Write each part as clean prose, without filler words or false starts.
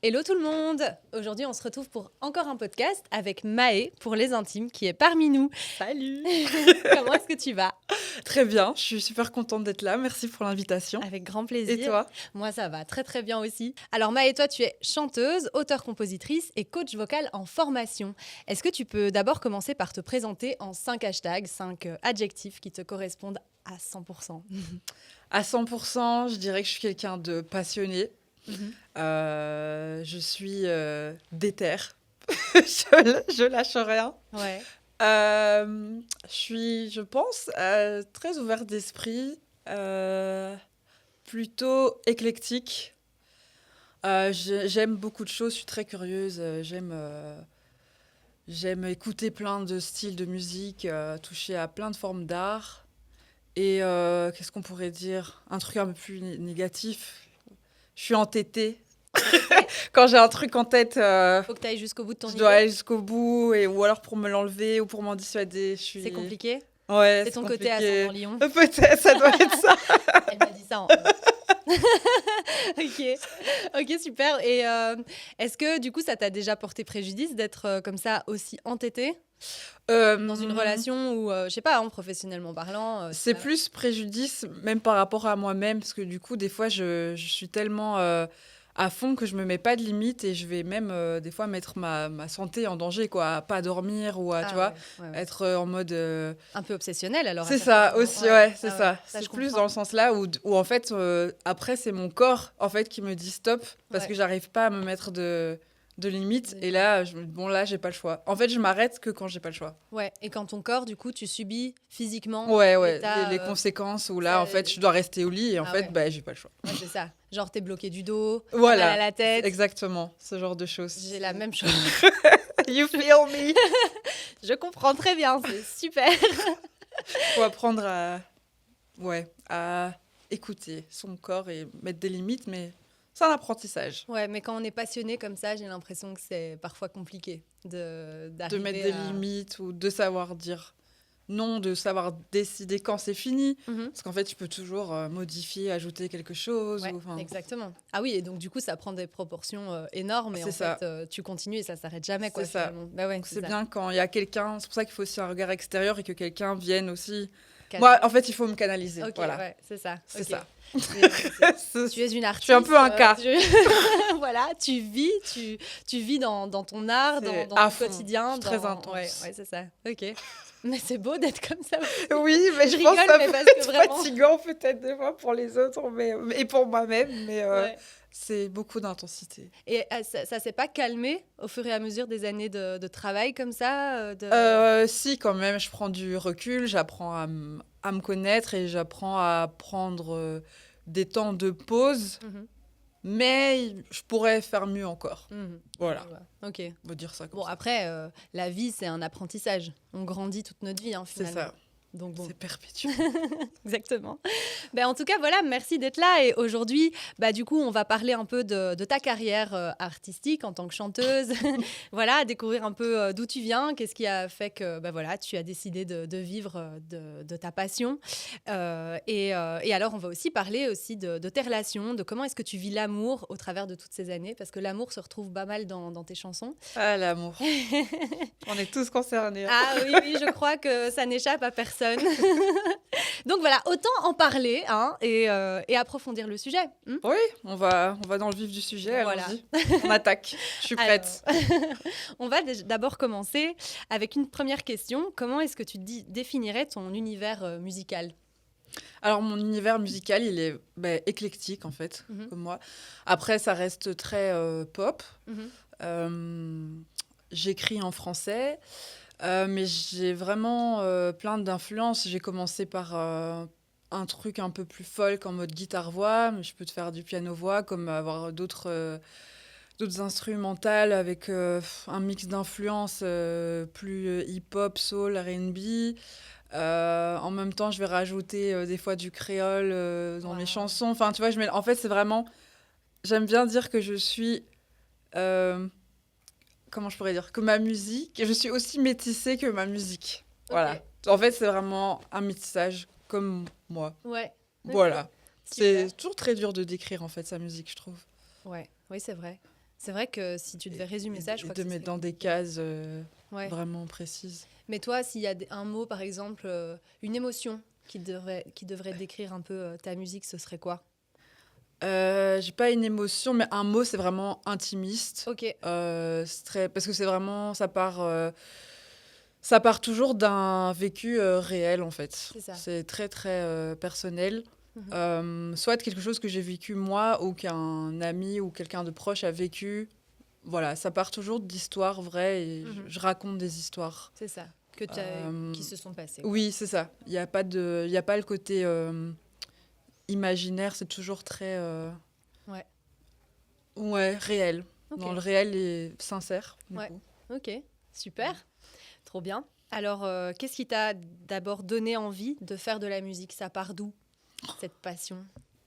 Hello tout le monde! Aujourd'hui, on se retrouve pour encore un podcast avec Maë pour les intimes qui est parmi nous. Salut! Comment est-ce que tu vas? Très bien, je suis super contente d'être là. Merci pour l'invitation. Avec grand Et plaisir. toi? Moi, ça va très très bien aussi. Alors Maë, toi, tu es chanteuse, auteure-compositrice et coach vocal en formation. Est-ce que tu peux d'abord commencer par te présenter en 5 hashtags, 5 adjectifs qui te correspondent à 100%? À 100%, je dirais que je suis quelqu'un de passionné. Mhm. Je suis déter. Je lâche rien. Ouais. Je suis, je pense, très ouverte d'esprit, plutôt éclectique. J'aime beaucoup de choses, je suis très curieuse. J'aime écouter plein de styles de musique, toucher à plein de formes d'art. Et qu'est-ce qu'on pourrait dire? Un truc un peu plus négatif. Je suis entêtée. Quand j'ai un truc en tête, Faut que tu ailles jusqu'au bout de ton je idée. dois aller jusqu'au bout, ou alors pour me l'enlever ou pour m'en dissuader. C'est compliqué? Ouais, C'est ton côté compliqué. ascendant lion? Peut-être, ça doit être ça. Elle m'a dit ça en Ok, ok, super. Et est-ce que du coup, ça t'a déjà porté préjudice d'être comme ça aussi entêtée dans une relation où, je sais pas, hein, professionnellement parlant, C'est ça- plus préjudice, même par rapport à moi-même, parce que du coup, des fois, je suis tellement à fond que je me mets pas de limite et je vais même, des fois, mettre ma santé en danger, quoi. À pas dormir ou à, Ah tu vois, ouais, ouais. être en mode... Un peu obsessionnel alors. à C'est certains ça moments. aussi, ouais, c'est Ah ça. ouais, C'est je plus comprends. dans le sens là où en fait, après, c'est mon corps, en fait, qui me dit stop, parce Ouais. que j'arrive pas à me mettre de limites. De Et là, bon, là, j'ai pas le choix. En fait, je m'arrête que quand j'ai pas le choix. Ouais. Et quand ton corps, du coup, tu subis physiquement Ouais, ouais, l'état. les conséquences où là, ça- en fait, je dois rester au lit et en Ah fait, ouais. bah, j'ai pas le choix. Ouais, c'est ça. Genre, t'es bloqué du dos, t'as mal à Voilà, la tête. exactement, ce genre de choses. J'ai la même chose. You feel me? Je comprends très bien, c'est super. Faut apprendre à écouter son corps et mettre des limites, mais c'est un apprentissage. Ouais, mais quand on est passionné comme ça, j'ai l'impression que c'est parfois compliqué De d'arriver mettre des à... limites ou de savoir dire non, de savoir décider quand c'est fini. Mhm. Parce qu'en fait, tu peux toujours modifier, ajouter quelque chose. Ouais, Enfin, exactement. Ah oui, et donc du coup, ça prend des proportions énormes et C'est en ça. fait, tu continues et ça s'arrête jamais, quoi, C'est ça. finalement. Bah ouais, donc c'est ça. bien quand il y a quelqu'un. C'est pour ça qu'il faut aussi un regard extérieur et que quelqu'un vienne aussi. Calme. Moi, en fait, il faut me canaliser. Ok, Voilà. ouais, c'est ça. C'est ok. ça. Tu es une artiste. Je suis un peu un cas. Voilà, tu vis dans ton art, C'est dans à ton fond. quotidien. Je suis très dans- intense. Ouais, ouais, c'est ça. Ok. Mais c'est beau d'être comme ça. Oui, mais Je je pense que rigole, ça mais peut parce que être vraiment- fatigant peut-être des fois pour les autres et pour moi-même, mais Ouais. c'est beaucoup d'intensité. Et ça s'est pas calmé au fur et à mesure des années de travail comme ça Si, quand même, je prends du recul, j'apprends à me connaître et j'apprends à prendre des temps de pause, Mhm, mais je pourrais faire mieux encore. mhm. Voilà, Je vois. Ok. on va dire ça comme Bon, ça. après, la vie, c'est un apprentissage. On grandit toute notre vie, hein, C'est finalement. ça, Donc bon, c'est perpétuel. exactement. Ben, en tout cas, voilà, merci d'être là. Et aujourd'hui, bah, du coup, on va parler un peu de ta carrière artistique en tant que chanteuse. Voilà, découvrir un peu d'où tu viens, qu'est-ce qui a fait que bah, voilà, tu as décidé de vivre de ta passion. Et alors, on va aussi parler aussi de tes relations, de comment est-ce que tu vis l'amour au travers de toutes ces années, parce que l'amour se retrouve pas mal dans tes chansons. Ah, l'amour. On est tous concernés. Hein. Ah oui, oui, je crois que ça n'échappe à personne. Donc voilà, autant en parler hein, et approfondir le sujet. Oui, on va dans le vif du sujet, Voilà. allons-y. On attaque, je suis prête. Alors, on va d'abord commencer avec une première question. Comment est-ce que tu définirais ton univers musical? Alors, mon univers musical, il est éclectique, en fait, Mhm. comme moi. Après, ça reste très pop. Mhm. J'écris en français, mais j'ai vraiment plein d'influences. J'ai commencé par un truc un peu plus folk en mode guitare-voix, mais je peux te faire du piano-voix, comme avoir d'autres instrumentales avec un mix d'influences plus hip-hop, soul, R&B. En même temps, je vais rajouter des fois du créole dans mes Wow. chansons. Enfin, tu vois, en fait, c'est vraiment... J'aime bien dire que je suis... comment je pourrais dire? Que ma musique... Je suis aussi métissée que ma musique. Voilà. En fait, c'est vraiment un métissage comme moi. Ouais. Voilà. Super. C'est toujours très dur de décrire, en fait, sa musique, je trouve. Ouais. Oui, c'est vrai. C'est vrai que si tu devais résumer ça, je et crois de que ce mettre serait dans des compliqué. cases Ouais. vraiment précises. Mais toi, s'il y a un mot, par exemple, une émotion qui devrait décrire un peu ta musique, ce serait quoi? J'ai pas une émotion, mais un mot, c'est vraiment intimiste. Ok, Parce que c'est vraiment, ça part toujours d'un vécu réel en fait. c'est ça. C'est très très personnel. Mhm. Soit quelque chose que j'ai vécu moi ou qu'un ami ou quelqu'un de proche a vécu. Voilà, ça part toujours d'histoires vraies et Mhm. je raconte des histoires. C'est ça. Euh, Qui se sont passées, quoi. oui, c'est ça. Il y a pas le côté imaginaire, c'est toujours très Ouais. ouais, réel. Ok. Dans le réel et sincère, du Ouais. coup. Ok. Super. Trop bien. Alors, qu'est-ce qui t'a d'abord donné envie de faire de la musique? Ça part d'où, cette passion?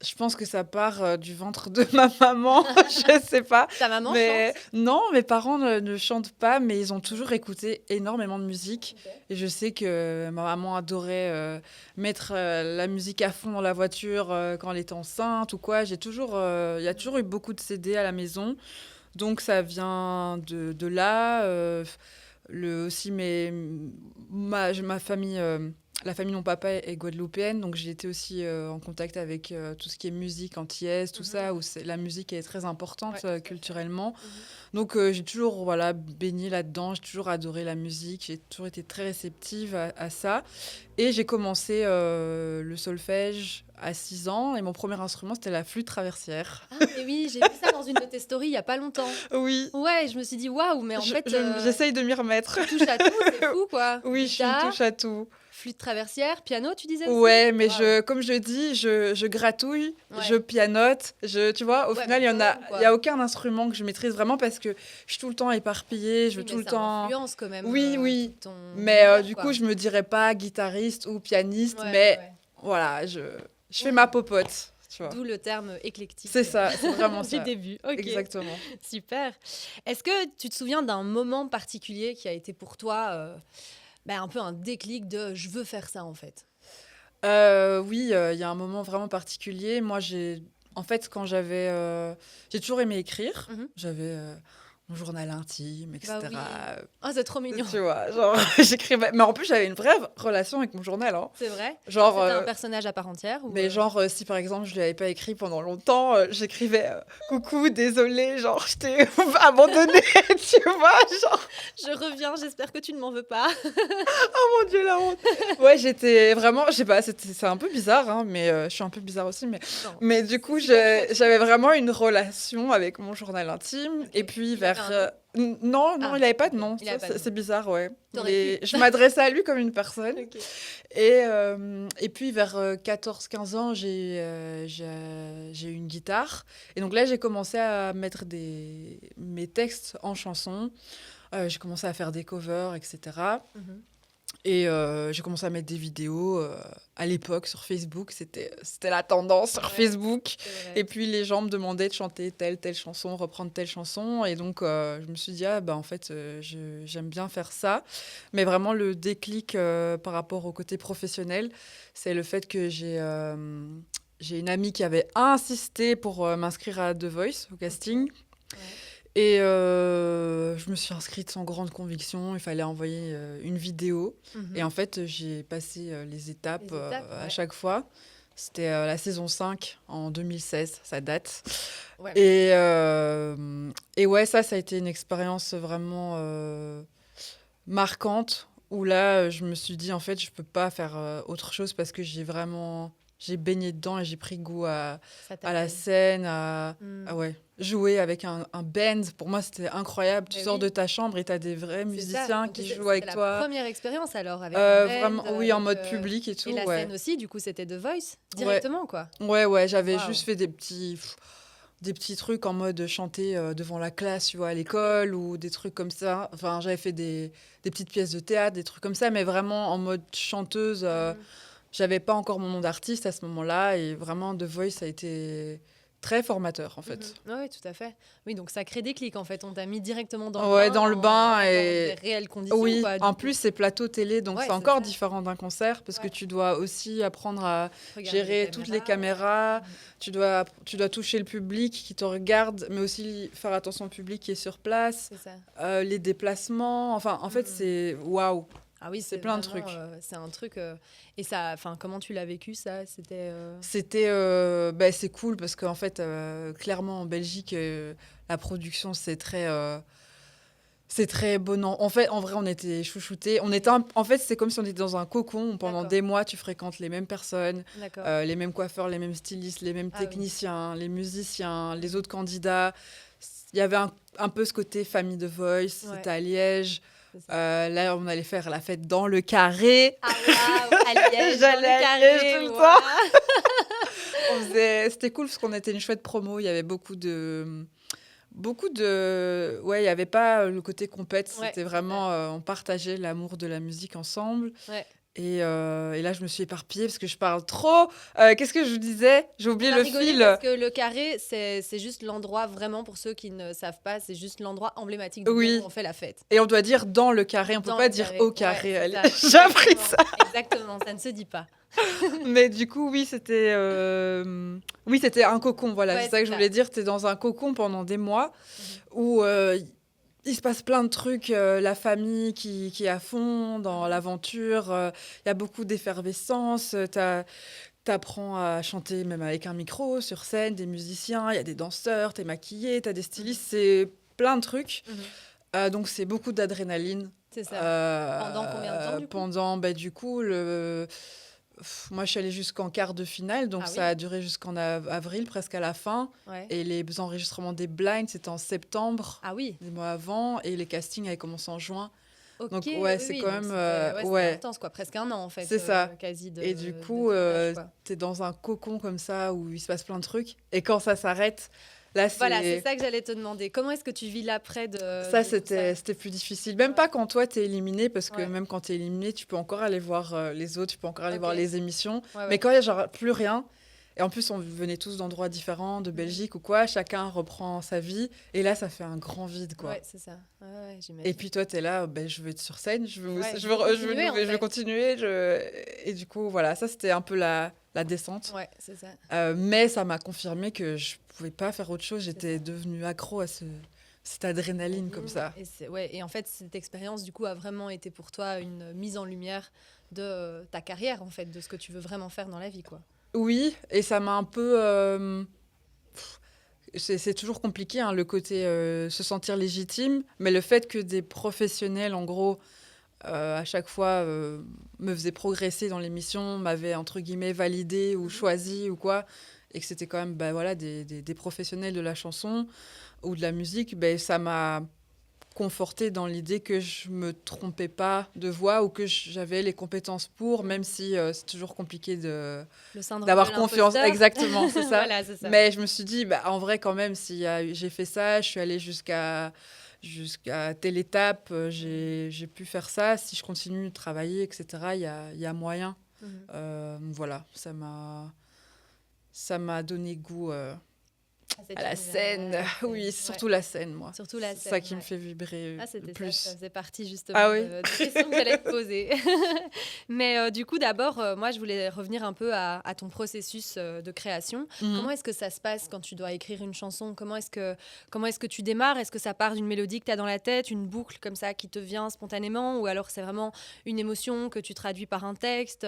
Je pense que ça part du ventre de ma maman, je sais pas. Ta maman Mais chante? non, mes parents ne chantent pas, mais ils ont toujours écouté énormément de musique. Ok. Et je sais que ma maman adorait mettre la musique à fond dans la voiture quand elle était enceinte ou quoi. Il y a toujours eu beaucoup de CD à la maison. Donc ça vient de là. Aussi ma famille, la famille de mon papa est guadeloupéenne, donc j'ai été aussi en contact avec tout ce qui est musique antillaise, tout Mhm. ça, où la musique est très importante Ouais, tout à fait. culturellement. Mhm. Donc j'ai toujours voilà, baigné là-dedans, j'ai toujours adoré la musique, j'ai toujours été très réceptive à ça. Et j'ai commencé le solfège à 6 ans, et mon premier instrument, c'était la flûte traversière. Ah, mais oui, j'ai vu ça dans une de tes stories il y a pas longtemps. Oui, Ouais, je me suis dit, waouh, mais en fait, j'essaye de m'y remettre. tu touches à tout, c'est fou, quoi. Oui, je suis une Guitare, touche à tout. flûte traversière, piano, tu disais aussi? Ouais, mais Waouh. comme je dis, je gratouille, je Ouais. pianote, tu vois, au Ouais, final, mais quand même, il quoi. y a aucun instrument que je maîtrise vraiment parce que je suis tout le temps éparpillée, je veux Oui, tout mais le ça temps. influence quand même Oui, tout oui. ton Mais univers, du coup, quoi. je me dirais pas guitariste ou pianiste, Ouais, ouais, mais ouais. voilà, je fais ma popote, tu vois. D'où le terme éclectique C'est ça, c'est vraiment du ça. début. Ok, Exactement. super. Est-ce que tu te souviens d'un moment particulier qui a été pour toi un peu un déclic de je veux faire ça en fait? Oui, il y a un moment vraiment particulier. Moi, en fait, j'ai toujours aimé écrire. Mhm. J'avais mon journal intime, Bah oui. etc. Oh, c'est trop mignon. Tu vois, genre, j'écrivais. Mais en plus, j'avais une vraie relation avec mon journal, hein. C'est vrai? Genre, C'était un personnage à part entière ou mais genre, si par exemple, je ne l'avais pas écrit pendant longtemps, j'écrivais coucou, désolé, genre, je t'ai abandonné, tu vois, genre, Je reviens, j'espère que tu ne m'en veux pas. oh mon Dieu, la honte. Ouais, j'étais vraiment, je sais pas, c'est un peu bizarre, hein, mais je suis un peu bizarre aussi, Non, mais du coup, super chouette. j'avais vraiment une relation avec mon journal intime. Ok. Et puis Il avait un nom? non, Ah, il n'avait pas de ok. nom. Il avait pas de nom. C'est bizarre, ouais. T'aurais Mais pu. je m'adressais à lui comme une personne. Ok. Et puis vers 14-15 ans, j'ai eu une guitare. Et donc là, j'ai commencé à mettre mes textes en chansons. J'ai commencé à faire des covers, etc. Mhm. Et j'ai commencé à mettre des vidéos à l'époque sur Facebook. C'était la tendance sur Ouais, Facebook. c'est vrai. Et puis les gens me demandaient de chanter telle chanson, reprendre telle chanson. Et donc je me suis dit, ah bah en fait, j'aime bien faire ça. Mais vraiment le déclic par rapport au côté professionnel, c'est le fait que j'ai une amie qui avait insisté pour m'inscrire à The Voice, au casting. Ouais. Et je me suis inscrite sans grande conviction. Il fallait envoyer une vidéo. Mhm. Et en fait, j'ai passé les étapes, Les étapes, à ouais. chaque fois. C'était la saison 5 en 2016, ça date. Ouais. Et ouais, ça a été une expérience vraiment marquante. Où là, je me suis dit, en fait, je peux pas faire autre chose parce que j'ai baigné dedans et j'ai pris goût Ça t'a à la fait- scène, Hmm. ah ouais, jouer avec un band. Pour moi, c'était incroyable. Tu Mais sors oui. de ta chambre et tu as des vrais C'est ça. musiciens En plus, qui jouent c'était avec la toi. première expérience alors avec un band, Vraiment, oui, en avec, mode public et tout, et la ouais. scène aussi. Du coup, c'était The Voice Ouais, directement, quoi. ouais, j'avais Waouh. juste fait des petits trucs en mode chanter devant la classe, tu vois, à l'école ou des trucs comme ça. Enfin, j'avais fait des petites pièces de théâtre, des trucs comme ça, mais vraiment en mode chanteuse. Mhm. J'avais pas encore mon nom d'artiste à ce moment-là et vraiment The Voice a été très formateur, en fait. Oui, tout à fait. Oui, donc ça crée des clics, en fait. On t'a mis directement dans le Ouais, bain, dans le bain dans et... des réelles conditions, Oui, quoi, du en coup. plus, c'est plateau télé, donc Ouais, c'est c'est encore ça. différent d'un concert parce que Ouais. tu dois aussi apprendre à Regarder gérer toutes les caméras, tu dois toucher le public qui te regarde, mais aussi faire attention au public qui est sur place, C'est ça. les déplacements, enfin, en fait, c'est waouh, Ah oui, c'est c'est plein de vraiment, trucs. c'est un truc. Et ça, enfin, comment tu l'as vécu, ça? C'était. C'était, c'est cool parce qu'en fait, clairement, en Belgique, la production, c'est très bon. En fait, en vrai, on était chouchoutés. En fait, c'est comme si on était dans un cocon. Pendant D'accord. des mois, tu fréquentes les mêmes personnes, D'accord. les mêmes coiffeurs, les mêmes stylistes, les mêmes Ah oui. techniciens, les musiciens, les autres candidats. Il y avait un peu ce côté famille de Voice. Ouais. C'était à Liège. C'est ça. Là, on allait faire la fête dans le carré. Ah waouh, à Liège, dans J'allais le à carré, Liège tout le voilà. C'était cool parce qu'on était une chouette promo. Il y avait ouais, il y avait pas le côté compète. Ouais, C'était c'est vraiment, on partageait l'amour de la musique ensemble. Ouais. Et là, je me suis éparpillée parce que je parle trop. Qu'est-ce que je vous disais? J'ai oublié On a le rigolé fil. parce que le carré, c'est juste l'endroit, vraiment, pour ceux qui ne savent pas, c'est juste l'endroit emblématique de Lyon Oui. où on fait la fête. Et on doit dire dans le carré. On peut Dans pas le dire carré. au Ouais, carré. c'est Allez, ça. j'ai appris ça. Exactement, ça ne se dit pas. Mais du coup, oui, c'était un cocon. Voilà, Ouais, c'est ça que je voulais dire. T'es dans un cocon pendant des mois où il se passe plein de trucs. La famille qui est à fond dans l'aventure. Il y a beaucoup d'effervescence. T'apprends à chanter même avec un micro sur scène, des musiciens. Il y a des danseurs. T'es maquillé. T'as des stylistes. C'est plein de trucs. Donc, c'est beaucoup d'adrénaline. C'est ça. Pendant combien de temps, du coup? Pendant, du coup, moi, je suis allée jusqu'en quart de finale, donc Ah ça oui. a duré jusqu'en avril, presque à la fin. Ouais. Et les enregistrements des blinds, c'était en septembre, Ah oui. des mois avant, et les castings avaient commencé en juin. Ok. Donc, ouais, oui, c'est oui, quand donc même... c'était ouais, intense, quoi. Presque un an, en fait. c'est ça. Quasi de, Et du de coup, tournage, quoi. t'es dans un cocon comme ça, où il se passe plein de trucs. Et quand ça s'arrête, là, Voilà, c'est ça que j'allais te demander. Comment est-ce que tu vis l'après de Ça, tout ça? c'était plus difficile. Même pas quand toi, t'es éliminé, parce que Ouais. même quand t'es éliminé, tu peux encore aller voir les autres, tu peux encore aller Ok. voir les émissions. Ouais, ouais. Mais quand il y a genre plus rien, et en plus, on venait tous d'endroits différents, de Belgique ou quoi, chacun reprend sa vie, et là, ça fait un grand vide, quoi. Ouais, c'est ça. Ouais, j'imagine. Et puis toi, t'es là, je veux être sur scène, Ouais, je veux continuer, en je veux fait. continuer. Et du coup, voilà, ça, c'était un peu la descente. Ouais, c'est ça. Mais ça m'a confirmé que je pouvais pas faire autre chose. J'étais ça. devenue accro à cette adrénaline comme ça. Et en fait, cette expérience, du coup, a vraiment été pour toi une mise en lumière de ta carrière, en fait, de ce que tu veux vraiment faire dans la vie, quoi. Oui, et ça m'a un peu... c'est toujours compliqué, hein, le côté se sentir légitime, mais le fait que des professionnels, en gros, à chaque fois, me faisaient progresser dans l'émission, m'avaient, entre guillemets, validé ou choisi ou quoi, et que c'était quand même voilà, des professionnels de la chanson ou de la musique, ça m'a confortée dans l'idée que je me trompais pas de voix ou que j'avais les compétences pour, même si c'est toujours compliqué Le syndrome d'avoir de confiance. l'imposteur. Exactement, c'est ça. Voilà, c'est ça. Mais je me suis dit, en vrai, quand même, si j'ai fait ça, je suis allée jusqu'à telle étape, j'ai pu faire ça. Si je continue de travailler, etc., il y a moyen. Voilà, ça m'a donné goût à la scène. Oui, surtout la scène, moi. Surtout la C'est scène, ça qui ouais. me fait vibrer C'était le plus. ça faisait partie justement Ah oui. de questions que j'allais te poser. Mais du coup, d'abord, moi, je voulais revenir un peu à ton processus de création. Mhm. Comment est-ce que ça se passe quand tu dois écrire une chanson? Comment est-ce que tu démarres? Est-ce que ça part d'une mélodie que tu as dans la tête, une boucle comme ça qui te vient spontanément? Ou alors c'est vraiment une émotion que tu traduis par un texte?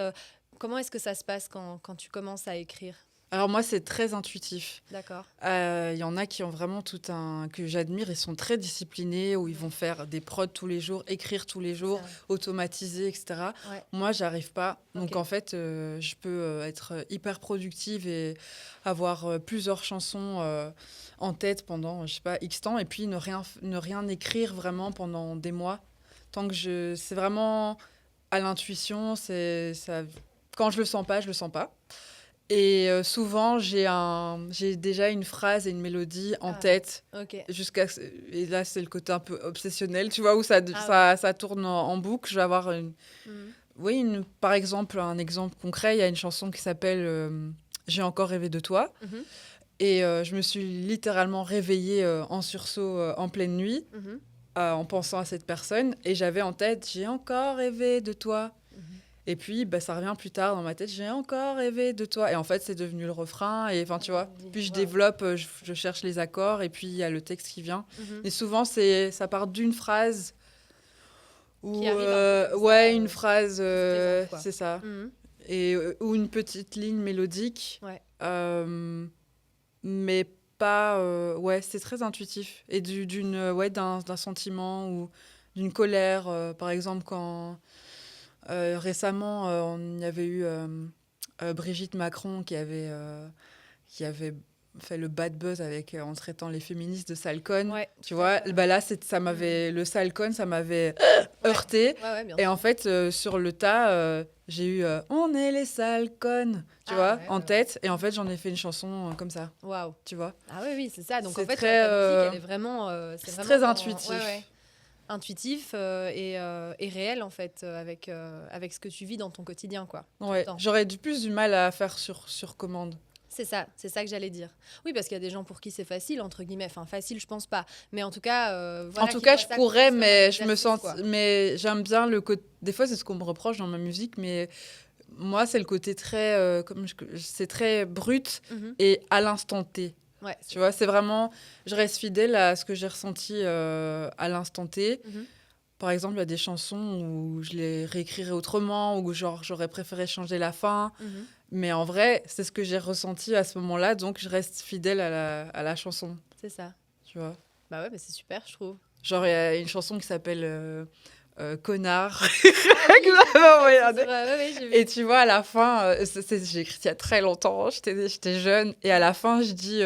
Comment est-ce que ça se passe quand tu commences à écrire? Alors moi, c'est très intuitif. D'accord. Il y en a qui ont vraiment que j'admire, ils sont très disciplinés, où ils vont faire des prods tous les jours, écrire tous les jours, automatiser, etc. Ouais. Moi, j'arrive pas. Donc Ok. en fait, je peux être hyper productive et avoir plusieurs chansons en tête pendant, je sais pas, X temps, et puis ne rien écrire vraiment pendant des mois. Tant que c'est vraiment à l'intuition, ça. Quand je le sens pas, je le sens pas. Et souvent, j'ai déjà une phrase et une mélodie en tête. Ok. Et là, c'est le côté un peu obsessionnel, tu vois, où ça tourne en boucle. Je vais avoir par exemple, un exemple concret, il y a une chanson qui s'appelle J'ai encore rêvé de toi. Et je me suis littéralement réveillée en sursaut en pleine nuit Mhm. en pensant à cette personne. Et j'avais en tête, j'ai encore rêvé de toi. Mhm. Et puis, bah, ça revient plus tard dans ma tête, j'ai encore rêvé de toi. Et en fait, c'est devenu le refrain. Et enfin, tu vois, puis je Waouh. développe, je cherche les accords et puis il y a le texte qui vient. Mhm. Et souvent, ça part d'une phrase Qui ou, arrive un peu comme ça, ouais, une phrase, qui se présente, quoi. c'est ça. Mhm. Et, ou une petite ligne mélodique. Ouais. Mais pas, ouais, c'est très intuitif. Et ouais, d'un sentiment ou d'une colère. Par exemple, quand récemment, on y avait eu Brigitte Macron qui avait fait le bad buzz avec, en traitant les féministes de salconnes. Ouais, Tu tout à vois, fait, ouais. bah là, le salcone, ça m'avait Ouais. heurté. Ouais, bien Et sûr. en fait, sur le tas, j'ai eu On est les salconnes, tu Ah, vois, ouais, en ouais, ouais. tête. Et en fait, j'en ai fait une chanson comme ça, Waouh. tu vois. Ah oui, oui, c'est ça. Donc en C'est fait, très, ta musique, elle est vraiment, c'est très Ouais, intuitif. ouais, intuitif et réel en fait, avec ce que tu vis dans ton quotidien, quoi. Tout le Ouais, temps. j'aurais plus du mal à faire sur commande. C'est ça que j'allais dire. Oui, parce qu'il y a des gens pour qui c'est facile, entre guillemets. Enfin, facile, je pense pas. Mais en tout cas, En voilà, tout qui cas, voient je ça pourrais, plus comme un mais je me exercice, sens, quoi. mais j'aime bien le côté. Des fois, c'est ce qu'on me reproche dans ma musique, mais moi, c'est le côté très, c'est très brut Mhm. et à l'instant T. Ouais, Tu vois, c'est vraiment, je reste fidèle à ce que j'ai ressenti à l'instant T. Mhm. Par exemple, il y a des chansons où je les réécrirais autrement, ou genre j'aurais préféré changer la fin. Mhm. Mais en vrai, c'est ce que j'ai ressenti à ce moment-là, donc je reste fidèle à la chanson, C'est ça. tu vois. Bah ouais, mais c'est super, je trouve. Genre, il y a une chanson qui s'appelle Connard. Ah oui, j'ai vu Clairement, ça aussi regardez. sur... ouais, ouais, j'ai vu. Et tu vois, à la fin, j'ai écrit il y a très longtemps, j'étais jeune, et à la fin, je dis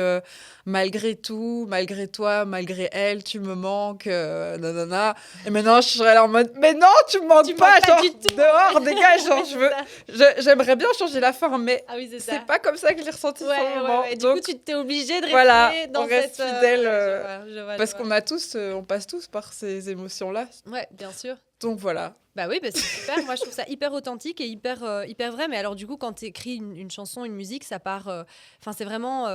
malgré tout, malgré toi, malgré elle, tu me manques, nanana. Et maintenant, je serais là en mode, mais non, tu me manques Tu pas, manques pas genre, du tout. dehors, dégage, genre, Ouais, c'est ça. j'aimerais bien changer la fin, mais Ah oui, c'est c'est ça. pas comme ça que je l'ai ressenti sur le moment. Ouais. Du Donc, coup, tu t'es obligé de voilà, rester on dans reste cette... fidèle, je vois, parce qu'on a tous, on passe tous par ces émotions-là. Ouais, bien sûr. Donc voilà. Bah oui, bah c'est super. Moi, je trouve ça hyper authentique et hyper vrai. Mais alors, du coup, quand tu écris une chanson, une musique, ça part... Enfin, c'est vraiment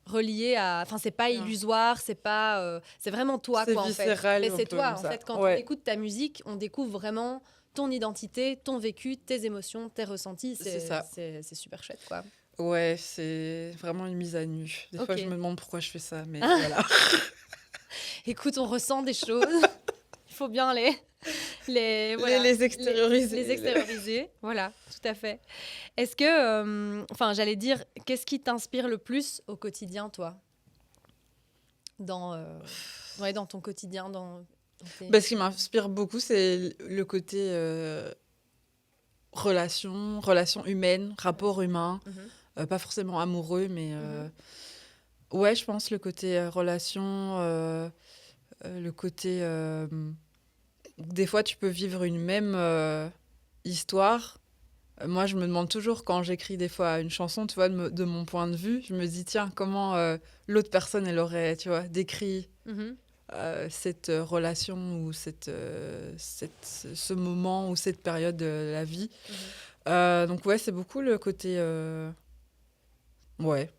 relié à... Enfin, c'est pas illusoire, c'est pas... c'est vraiment toi, C'est quoi, en fait. viscéral, Mais un c'est peu toi, comme en ça. fait. Quand on Ouais. écoute ta musique, on découvre vraiment ton identité, ton vécu, tes émotions, tes ressentis. C'est ça. C'est super chouette, quoi. Ouais, c'est vraiment une mise à nu. Des fois, Ok. je me demande pourquoi je fais ça, mais voilà. Écoute, on ressent des choses. Il faut bien Les extérioriser. les extérioriser. Voilà, tout à fait. Est-ce que, enfin, j'allais dire, qu'est-ce qui t'inspire le plus au quotidien, toi, dans, ouais, dans ton quotidien, dans tes... Bah, ce qui m'inspire beaucoup, c'est le côté relation humaine, rapport humain. Mhm. Pas forcément amoureux, mais Mhm. ouais, je pense le côté relation, le côté... des fois, tu peux vivre une même histoire. Moi, je me demande toujours, quand j'écris des fois une chanson, tu vois, de mon point de vue, je me dis, tiens, comment l'autre personne, elle aurait, tu vois, décrit Mhm. cette relation ou ce moment ou cette période de la vie. Donc ouais, c'est beaucoup le côté ouais,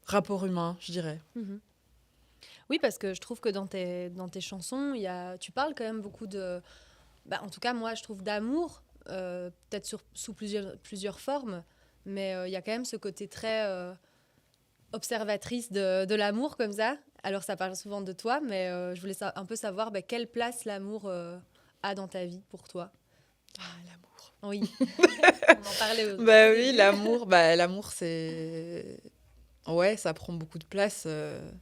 rapport humain, je dirais. Mhm. Oui, parce que je trouve que dans tes chansons, tu parles quand même beaucoup de... Bah, en tout cas, moi, je trouve d'amour, peut-être sous plusieurs formes, mais il y a quand même ce côté très observatrice de l'amour, comme ça. Alors, ça parle souvent de toi, mais je voulais un peu savoir bah, quelle place l'amour a dans ta vie pour toi. Ah, l'amour. Oui, on en parlait au Bah début. oui, l'amour, c'est... Ouais, ça prend beaucoup de place.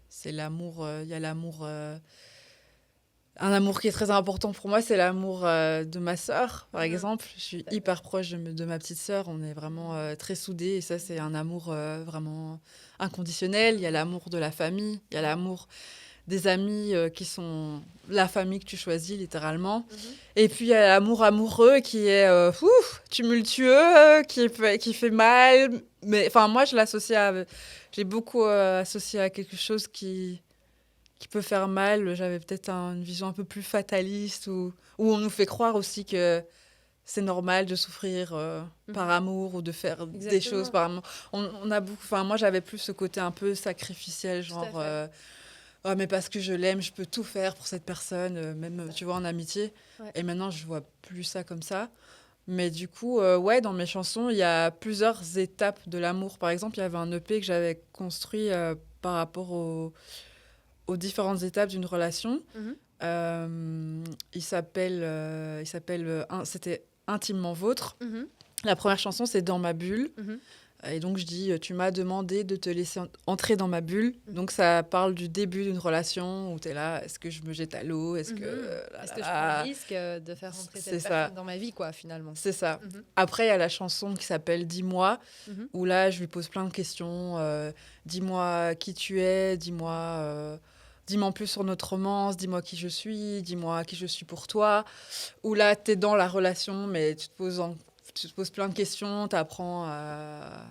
C'est l'amour, il y a l'amour... Un amour qui est très important pour moi, c'est l'amour de ma sœur, par exemple. Je suis hyper proche de ma petite sœur. On est vraiment très soudés. Et ça, c'est un amour vraiment inconditionnel. Il y a l'amour de la famille. Il y a l'amour des amis qui sont la famille que tu choisis, littéralement. Et puis, il y a l'amour amoureux qui est tumultueux, qui fait mal. Mais enfin, moi, j'ai beaucoup associé à quelque chose qui peut faire mal. J'avais peut-être une vision un peu plus fataliste où on nous fait croire aussi que c'est normal de souffrir par amour ou de faire des choses Exactement. par amour. On a beaucoup, enfin, moi, j'avais plus ce côté un peu sacrificiel, Tout à genre, fait. oh, mais parce que je l'aime, je peux tout faire pour cette personne, même, C'est ça. tu vois, en amitié. Ouais. Et maintenant, je vois plus ça comme ça. Mais du coup, ouais, dans mes chansons, il y a plusieurs étapes de l'amour. Par exemple, il y avait un EP que j'avais construit par rapport aux différentes étapes d'une relation. Mhm. C'était Intimement Vôtre. Mhm. La première chanson, c'est Dans ma bulle. Mhm. Et donc, je dis, tu m'as demandé de te laisser entrer dans ma bulle. Mhm. Donc, ça parle du début d'une relation où tu es là, est-ce que je me jette à l'eau? Est-ce que... Est-ce que je prends le risque de faire rentrer C'est cette ça. personne dans ma vie, quoi, finalement? C'est ça. Mhm. Après, il y a la chanson qui s'appelle Dis-moi, Mhm. où là, je lui pose plein de questions. Dis-moi qui tu es, dis-moi en plus sur notre romance, dis-moi qui je suis, dis-moi qui je suis pour toi. Où là, tu es dans la relation, mais tu te poses plein de questions, tu apprends à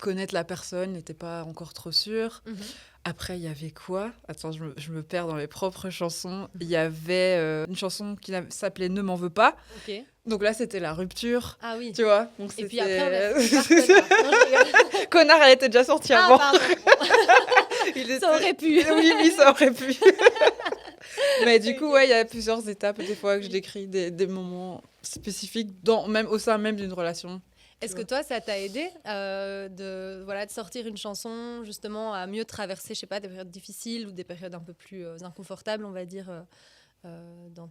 connaître la personne et t'es pas encore trop sûr. Mhm. Après, il y avait quoi? Attends, je me perds dans mes propres chansons. Il y avait une chanson qui s'appelait Ne m'en veux pas. Ok. Donc là, c'était la rupture. Ah oui. Tu vois? Donc Et puis après, on a c'était... fini par Connard. Non, je rigole. Connard, elle était déjà sortie Ah, avant. pardon. Il Ça aurait pu. Oui, oui, ça aurait pu. Mais du coup, ouais, il y a plusieurs étapes des fois que je décris des moments spécifiques même au sein même d'une relation. Est-ce que toi, ça t'a aidé de sortir une chanson justement à mieux traverser, je sais pas, des périodes difficiles ou des périodes un peu plus inconfortables, on va dire, dans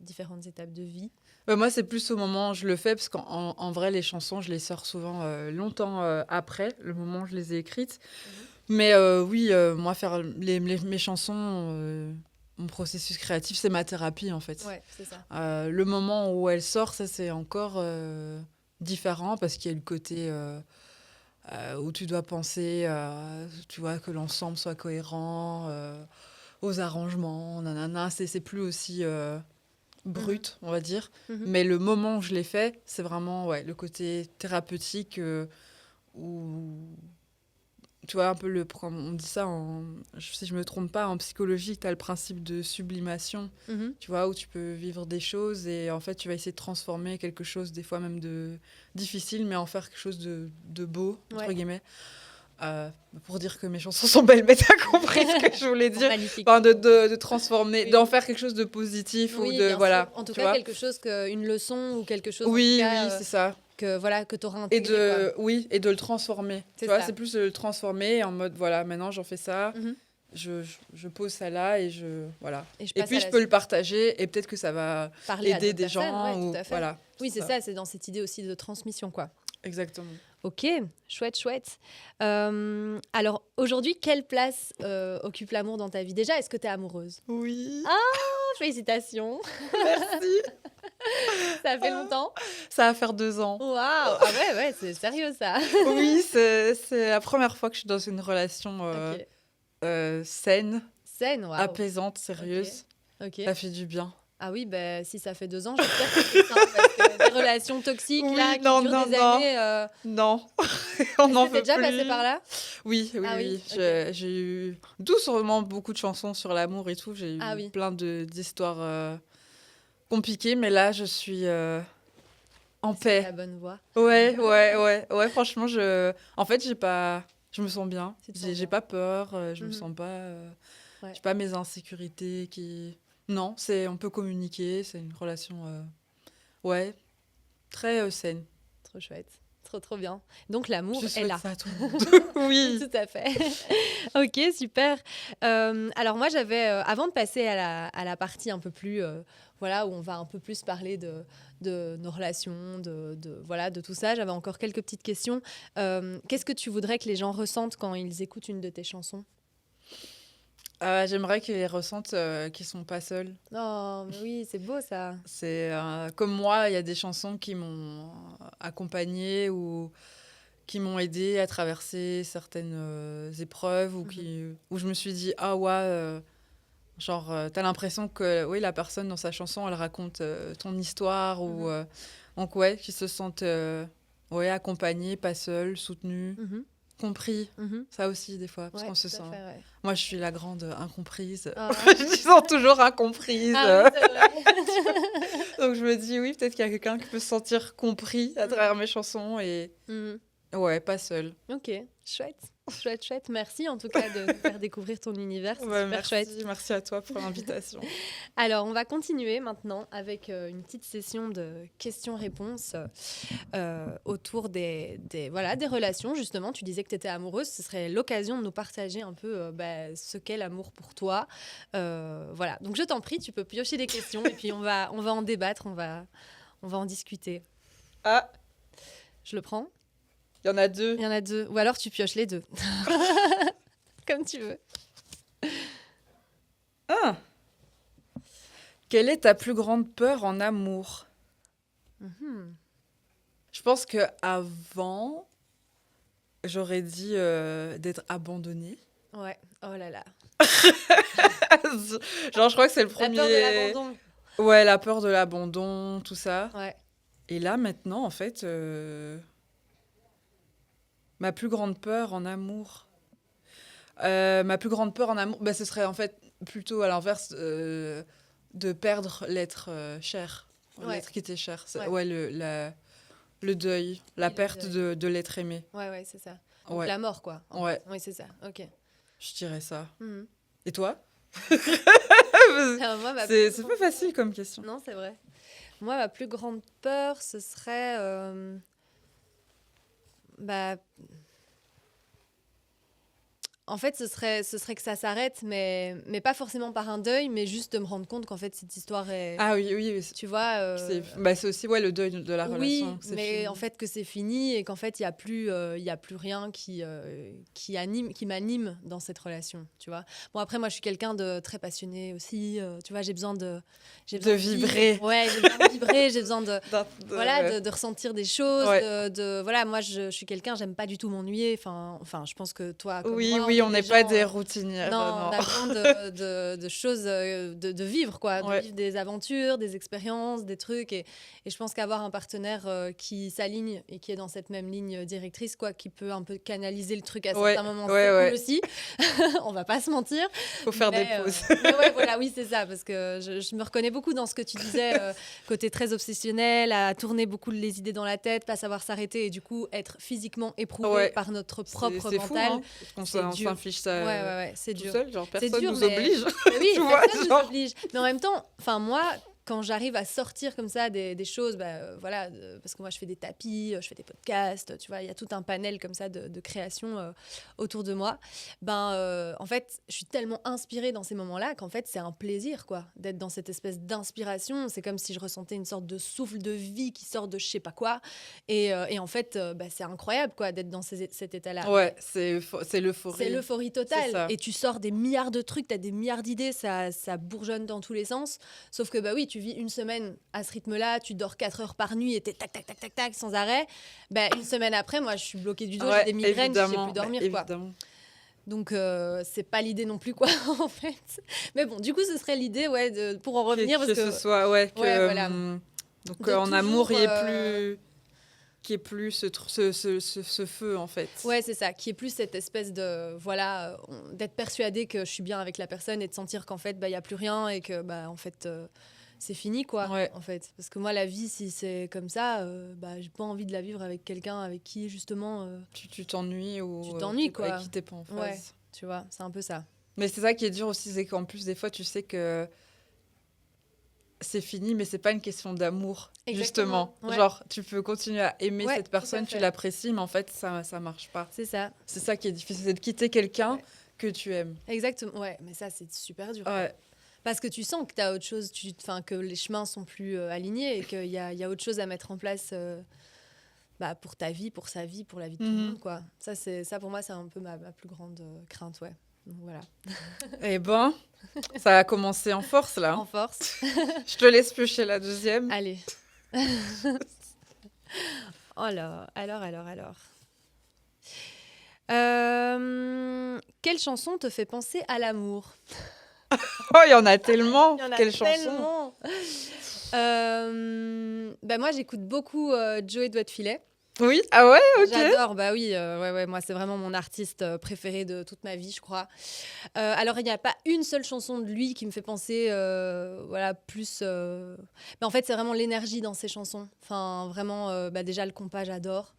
différentes étapes de vie? Moi, c'est plus au moment où je le fais, parce qu'en vrai, les chansons, je les sors souvent longtemps après, le moment où je les ai écrites. Mais oui, moi, faire mes chansons, mon processus créatif, c'est ma thérapie, en fait. Ouais, c'est ça. Le moment où elle sort, ça, c'est encore différent, parce qu'il y a le côté où tu dois penser, tu vois, que l'ensemble soit cohérent, aux arrangements, nanana. C'est plus aussi brut, on va dire. Mhm. Mais le moment où je l'ai fait, c'est vraiment ouais, le côté thérapeutique où, tu vois, un peu on dit ça, si je me trompe pas, en psychologie, tu as le principe de sublimation, Mhm. tu vois, où tu peux vivre des choses et en fait, tu vas essayer de transformer quelque chose, des fois même de difficile, mais en faire quelque chose de beau, entre Ouais. guillemets. Pour dire que mes chansons sont belles, mais t'as compris ce que je voulais dire. Magnifique. Enfin, de transformer, Oui. d'en faire quelque chose de positif Oui, ou de bien voilà. sûr. En tout tu cas, vois. quelque chose, une leçon ou quelque chose Oui, en tout cas, oui, c'est ça. que tu auras Et intégré. Quoi. et de le transformer. C'est Tu vois, ça. c'est plus de le transformer en mode voilà, maintenant j'en fais ça, Mhm. je pose ça là et voilà. Et je Et passe puis à je la peux le suite. partager et peut-être que ça va Parler à aider d'autres des personnes, gens ouais, ou tout à fait. voilà. Oui, c'est ça, c'est dans cette idée aussi de transmission, quoi. Exactement. Ok, chouette, chouette. Alors, aujourd'hui, quelle place occupe l'amour dans ta vie? Déjà, est-ce que tu es amoureuse? Oui. Oh, félicitations. Merci. Ça fait longtemps? Ça va faire 2 ans. Waouh. Ah ouais, c'est sérieux, ça. Oui, c'est la première fois que je suis dans une relation Ok. saine, Saine, waouh. apaisante, sérieuse. Ok. Ça fait du bien. Ah oui, bah, si ça fait 2 ans, j'espère que c'est ça. Parce que des relations toxiques, Oui, là, qui non, durent non, des non. années... Non, on n'en Est-ce que t'es veut déjà plus. passé par là? Oui, oui, Ah oui, oui. ok. J'ai eu doucement beaucoup de chansons sur l'amour et tout. J'ai eu Ah oui. plein d'histoires compliquées, mais là, je suis en C'est la paix. bonne voie. Ouais, ouais, ouais, ouais. Franchement, en fait, je me sens bien. Tu te sens J'ai bien. pas peur. Je me Mhm. sens pas. Ouais. J'ai pas mes insécurités qui. Non, on peut communiquer. C'est une relation, ouais, très saine. Trop chouette. Trop, trop bien. Donc, l'amour Je est souhaite là. ça à tout le monde. Oui. Tout à fait. Ok, super. Alors moi, avant de passer à la partie un peu plus, voilà, où on va un peu plus parler de nos relations, voilà, de tout ça, j'avais encore quelques petites questions. Qu'est-ce que tu voudrais que les gens ressentent quand ils écoutent une de tes chansons? J'aimerais qu'ils ressentent qu'ils sont pas seuls. Oh, mais oui, c'est beau ça. C'est comme moi, il y a des chansons qui m'ont accompagnée ou qui m'ont aidée à traverser certaines épreuves ou où je me suis dit ah ouais, genre t'as l'impression que oui la personne dans sa chanson elle raconte ton histoire ou donc ouais qu'ils se sentent ouais accompagnés, pas seuls, soutenus. Mhm. compris. Mhm. Ça aussi, des fois, parce Ouais, qu'on se tout à sent... fait, ouais. Moi, je suis la grande incomprise. Ah. Je me sens toujours incomprise. Ah oui, c'est vrai. Donc, je me dis, oui, peut-être qu'il y a quelqu'un qui peut se sentir compris à travers mes chansons. Et Mhm. ouais, pas seule. Ok, chouette. Chouette, chouette. Merci en tout cas de nous faire découvrir ton univers. C'est super Merci, chouette. merci à toi pour l'invitation. Alors, on va continuer maintenant avec une petite session de questions-réponses autour voilà, des relations. Justement, tu disais que tu étais amoureuse. Ce serait l'occasion de nous partager un peu ce qu'est l'amour pour toi. Voilà. Donc, je t'en prie, tu peux piocher des questions et puis on va en débattre, on va en discuter. Ah, Je le prends. il y en a 2. Il y en a 2. Ou alors, tu pioches les 2. Comme tu veux. Ah. Quelle est ta plus grande peur en amour? Mhm. Je pense que avant, j'aurais dit d'être abandonnée. Ouais. Oh là là. Genre, je crois que c'est le La premier. peur de l'abandon. Ouais, la peur de l'abandon, tout ça. Ouais. Et là, maintenant, en fait, ma plus grande peur en amour. Ma plus grande peur en amour, bah, ce serait en fait plutôt à l'inverse de perdre l'être cher. Ouais. L'être qui était cher. Ouais. Ouais, le deuil, la Et le perte deuil. de l'être aimé. Ouais, c'est ça. Donc Ouais, la mort, quoi. En ouais, fait. Oui, c'est ça. Ok. je dirais ça. Mhm. Et toi? Alors, moi, ma C'est plus pas grande- facile comme question. Non, c'est vrai. Moi, ma plus grande peur, ce serait... bah, en fait, ce serait que ça s'arrête, mais pas forcément par un deuil, mais juste de me rendre compte qu'en fait, cette histoire est... Ah oui, oui, oui, Tu vois c'est aussi ouais, le deuil de la oui, relation. C'est mais fini. en fait que c'est fini et qu'en fait il y a plus rien qui m'anime dans cette relation, tu vois. Bon après moi je suis quelqu'un de très passionné aussi, tu vois, j'ai besoin de vibrer. Ouais, j'ai besoin de vibrer, j'ai besoin de voilà Ouais. de ressentir des choses, Ouais. voilà, moi je suis quelqu'un, j'aime pas du tout m'ennuyer, enfin je pense que toi comme Oui, moi, oui, est on n'est des pas gens, des routinières. non, Non. on a besoin de choses, de vivre, quoi, de Ouais. vivre des aventures, des expériences, des trucs. Et je pense qu'avoir un partenaire qui s'aligne et qui est dans cette même ligne directrice, quoi, qui peut un peu canaliser le truc à Ouais, certains moments, ouais, c'est ouais. cool aussi. On va pas se mentir. Faut faire des Mais, pauses. mais ouais, voilà, oui, c'est ça. Parce que je me reconnais beaucoup dans ce que tu disais, côté très obsessionnel, à tourner beaucoup les idées dans la tête, pas savoir s'arrêter et du coup être physiquement éprouvé Ouais. par notre propre C'est fou, mental. hein, parce qu'on c'est on dur. s'inflige ça Ouais, c'est tout dur. seul, genre C'est personne dur, nous mais- oblige. Mais oui, Tu vois, personne genre- nous oblige. Mais en même temps, enfin moi, quand j'arrive à sortir comme ça des choses, voilà, parce que moi je fais des tapis, je fais des podcasts, tu vois, il y a tout un panel comme ça de création autour de moi. En fait, je suis tellement inspirée dans ces moments-là qu'en fait c'est un plaisir, quoi, d'être dans cette espèce d'inspiration. C'est comme si je ressentais une sorte de souffle de vie qui sort de je sais pas quoi. Et en fait, c'est incroyable, quoi, d'être dans cet état-là. Ouais, c'est l'euphorie. C'est l'euphorie C'est totale. ça. Et tu sors des milliards de trucs, tu as des milliards d'idées, ça bourgeonne dans tous les sens. Sauf que, bah oui, tu vis une semaine à ce rythme-là, tu dors 4 heures par nuit et t'es tac, tac, tac, tac, tac, sans arrêt. Une semaine après, moi, je suis bloquée du dos, Ouais, j'ai des migraines, je sais évidemment, plus dormir, quoi. évidemment. Donc, c'est pas l'idée non plus, quoi, en fait. Mais bon, du coup, ce serait l'idée, ouais, pour en revenir, parce que... ce soit, ouais, que, Ouais, voilà. donc De en amour, il y toujours, ait plus ce feu, en fait. Ouais, c'est ça, qui est plus cette espèce de, voilà, d'être persuadé que je suis bien avec la personne et de sentir qu'en fait, il n'y a plus rien et que, en fait, c'est fini, quoi, Ouais. en fait. Parce que moi, la vie, si c'est comme ça, j'ai pas envie de la vivre avec quelqu'un avec qui, justement, Tu t'ennuies ou Tu t'ennuies, quoi. avec qui t'es pas en phase. Ouais. tu vois, c'est un peu ça. Mais c'est ça qui est dur aussi, c'est qu'en plus, des fois, tu sais que c'est fini, mais c'est pas une question d'amour, Exactement, justement. ouais. Genre, tu peux continuer à aimer Ouais, cette tout à personne, tu fait. l'apprécies, mais en fait, ça marche pas. C'est ça, C'est ça qui est difficile, c'est de quitter quelqu'un Ouais. que tu aimes. exactement. Ouais, mais ça, c'est super dur. Ouais, Parce que tu sens que tu as autre chose, que les chemins sont plus alignés et qu'il y a autre chose à mettre en place pour ta vie, pour sa vie, pour la vie de tout le Mhm. monde, quoi. Ça, pour moi, c'est un peu ma plus grande crainte, ouais. Donc, voilà. et ben, ça a commencé en force, là. En force. Je te laisse piocher la deuxième. Allez. Oh là, alors. Quelle chanson te fait penser à l'amour? Oh, il y en a tellement. Il y en a Quelle chanson. tellement. Moi, j'écoute beaucoup Joey Doigt de Filet. Oui, ah ouais, ok. J'adore, bah oui, ouais, moi c'est vraiment mon artiste préféré de toute ma vie, je crois. Alors il n'y a pas une seule chanson de lui qui me fait penser, voilà, plus. Mais en fait, c'est vraiment l'énergie dans ses chansons. Enfin, vraiment, bah, déjà le compas, j'adore.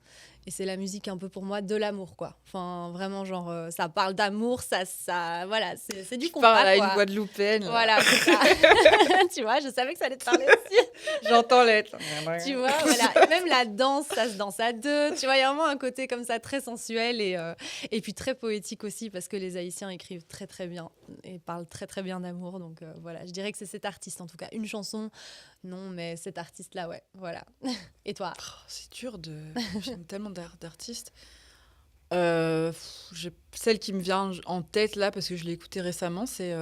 Et c'est la musique un peu pour moi de l'amour, quoi. Enfin, vraiment, genre, ça parle d'amour, voilà, c'est du Je parle compas, à une quoi. Guadeloupéenne, là. Voilà, c'est ça. Tu vois, je savais que ça allait te parler aussi. J'entends l'être. Tu vois, voilà. Et même la danse, ça se danse à deux. Tu vois, il y a vraiment un côté comme ça très sensuel et puis très poétique aussi parce que les Haïtiens écrivent très très bien et parlent très très bien d'amour. Donc voilà, je dirais que c'est cet artiste en tout cas. Une chanson, non, mais cet artiste-là, ouais, voilà. Et toi? Oh, c'est dur de. J'aime tellement d'artistes. Celle qui me vient en tête là, parce que je l'ai écoutée récemment, c'est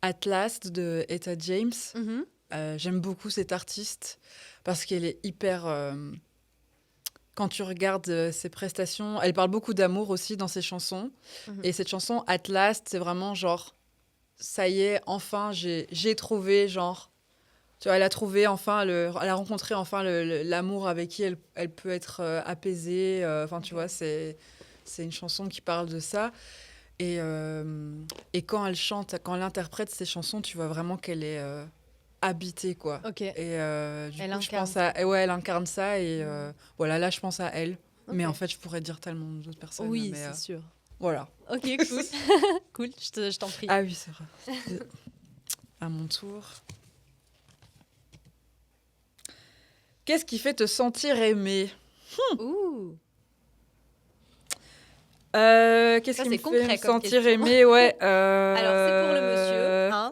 Atlas de Etta James. Mhm. J'aime beaucoup cette artiste parce qu'elle est hyper. Quand tu regardes ses prestations, elle parle beaucoup d'amour aussi dans ses chansons. Mhm. Et cette chanson Atlas, c'est vraiment genre, ça y est, enfin, j'ai trouvé, genre. Tu vois, elle a trouvé enfin, elle a rencontré enfin l'amour avec qui elle peut être apaisée. Enfin, tu vois, c'est une chanson qui parle de ça. Et quand elle chante, quand elle interprète ces chansons, tu vois vraiment qu'elle est habitée, quoi. Ok. Et du Elle coup, je incarne pense à... Ouais, elle incarne ça. Et voilà, là, je pense à elle. Ok. Mais en fait, je pourrais dire tellement d'autres personnes. Oui, Mais c'est sûr. voilà. Ok, cool. Cool, je t'en prie. Ah oui, c'est vrai. À mon tour. Qu'est-ce qui fait te sentir aimé? Ouh. Qu'est-ce Ça, qui c'est me fait concret me comme sentir question. aimé? Ouais. Alors, c'est pour le monsieur, hein.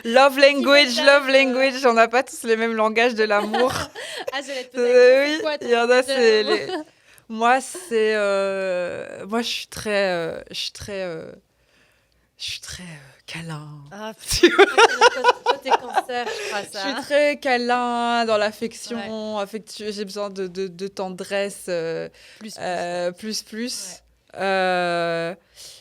Love message, language. On n'a pas tous les mêmes langages de l'amour. Ah, j'allais te poser la question, c'est Oui, quoi ton il y en a, langage de c'est l'amour? Moi, c'est... Moi, je suis très câlin. Ah, Tu vois, côté cancer, je crois je suis ça. très câlin dans Ouais, l'affection, affectueux. J'ai besoin de tendresse plus. Ouais. plus. Ouais. Euh,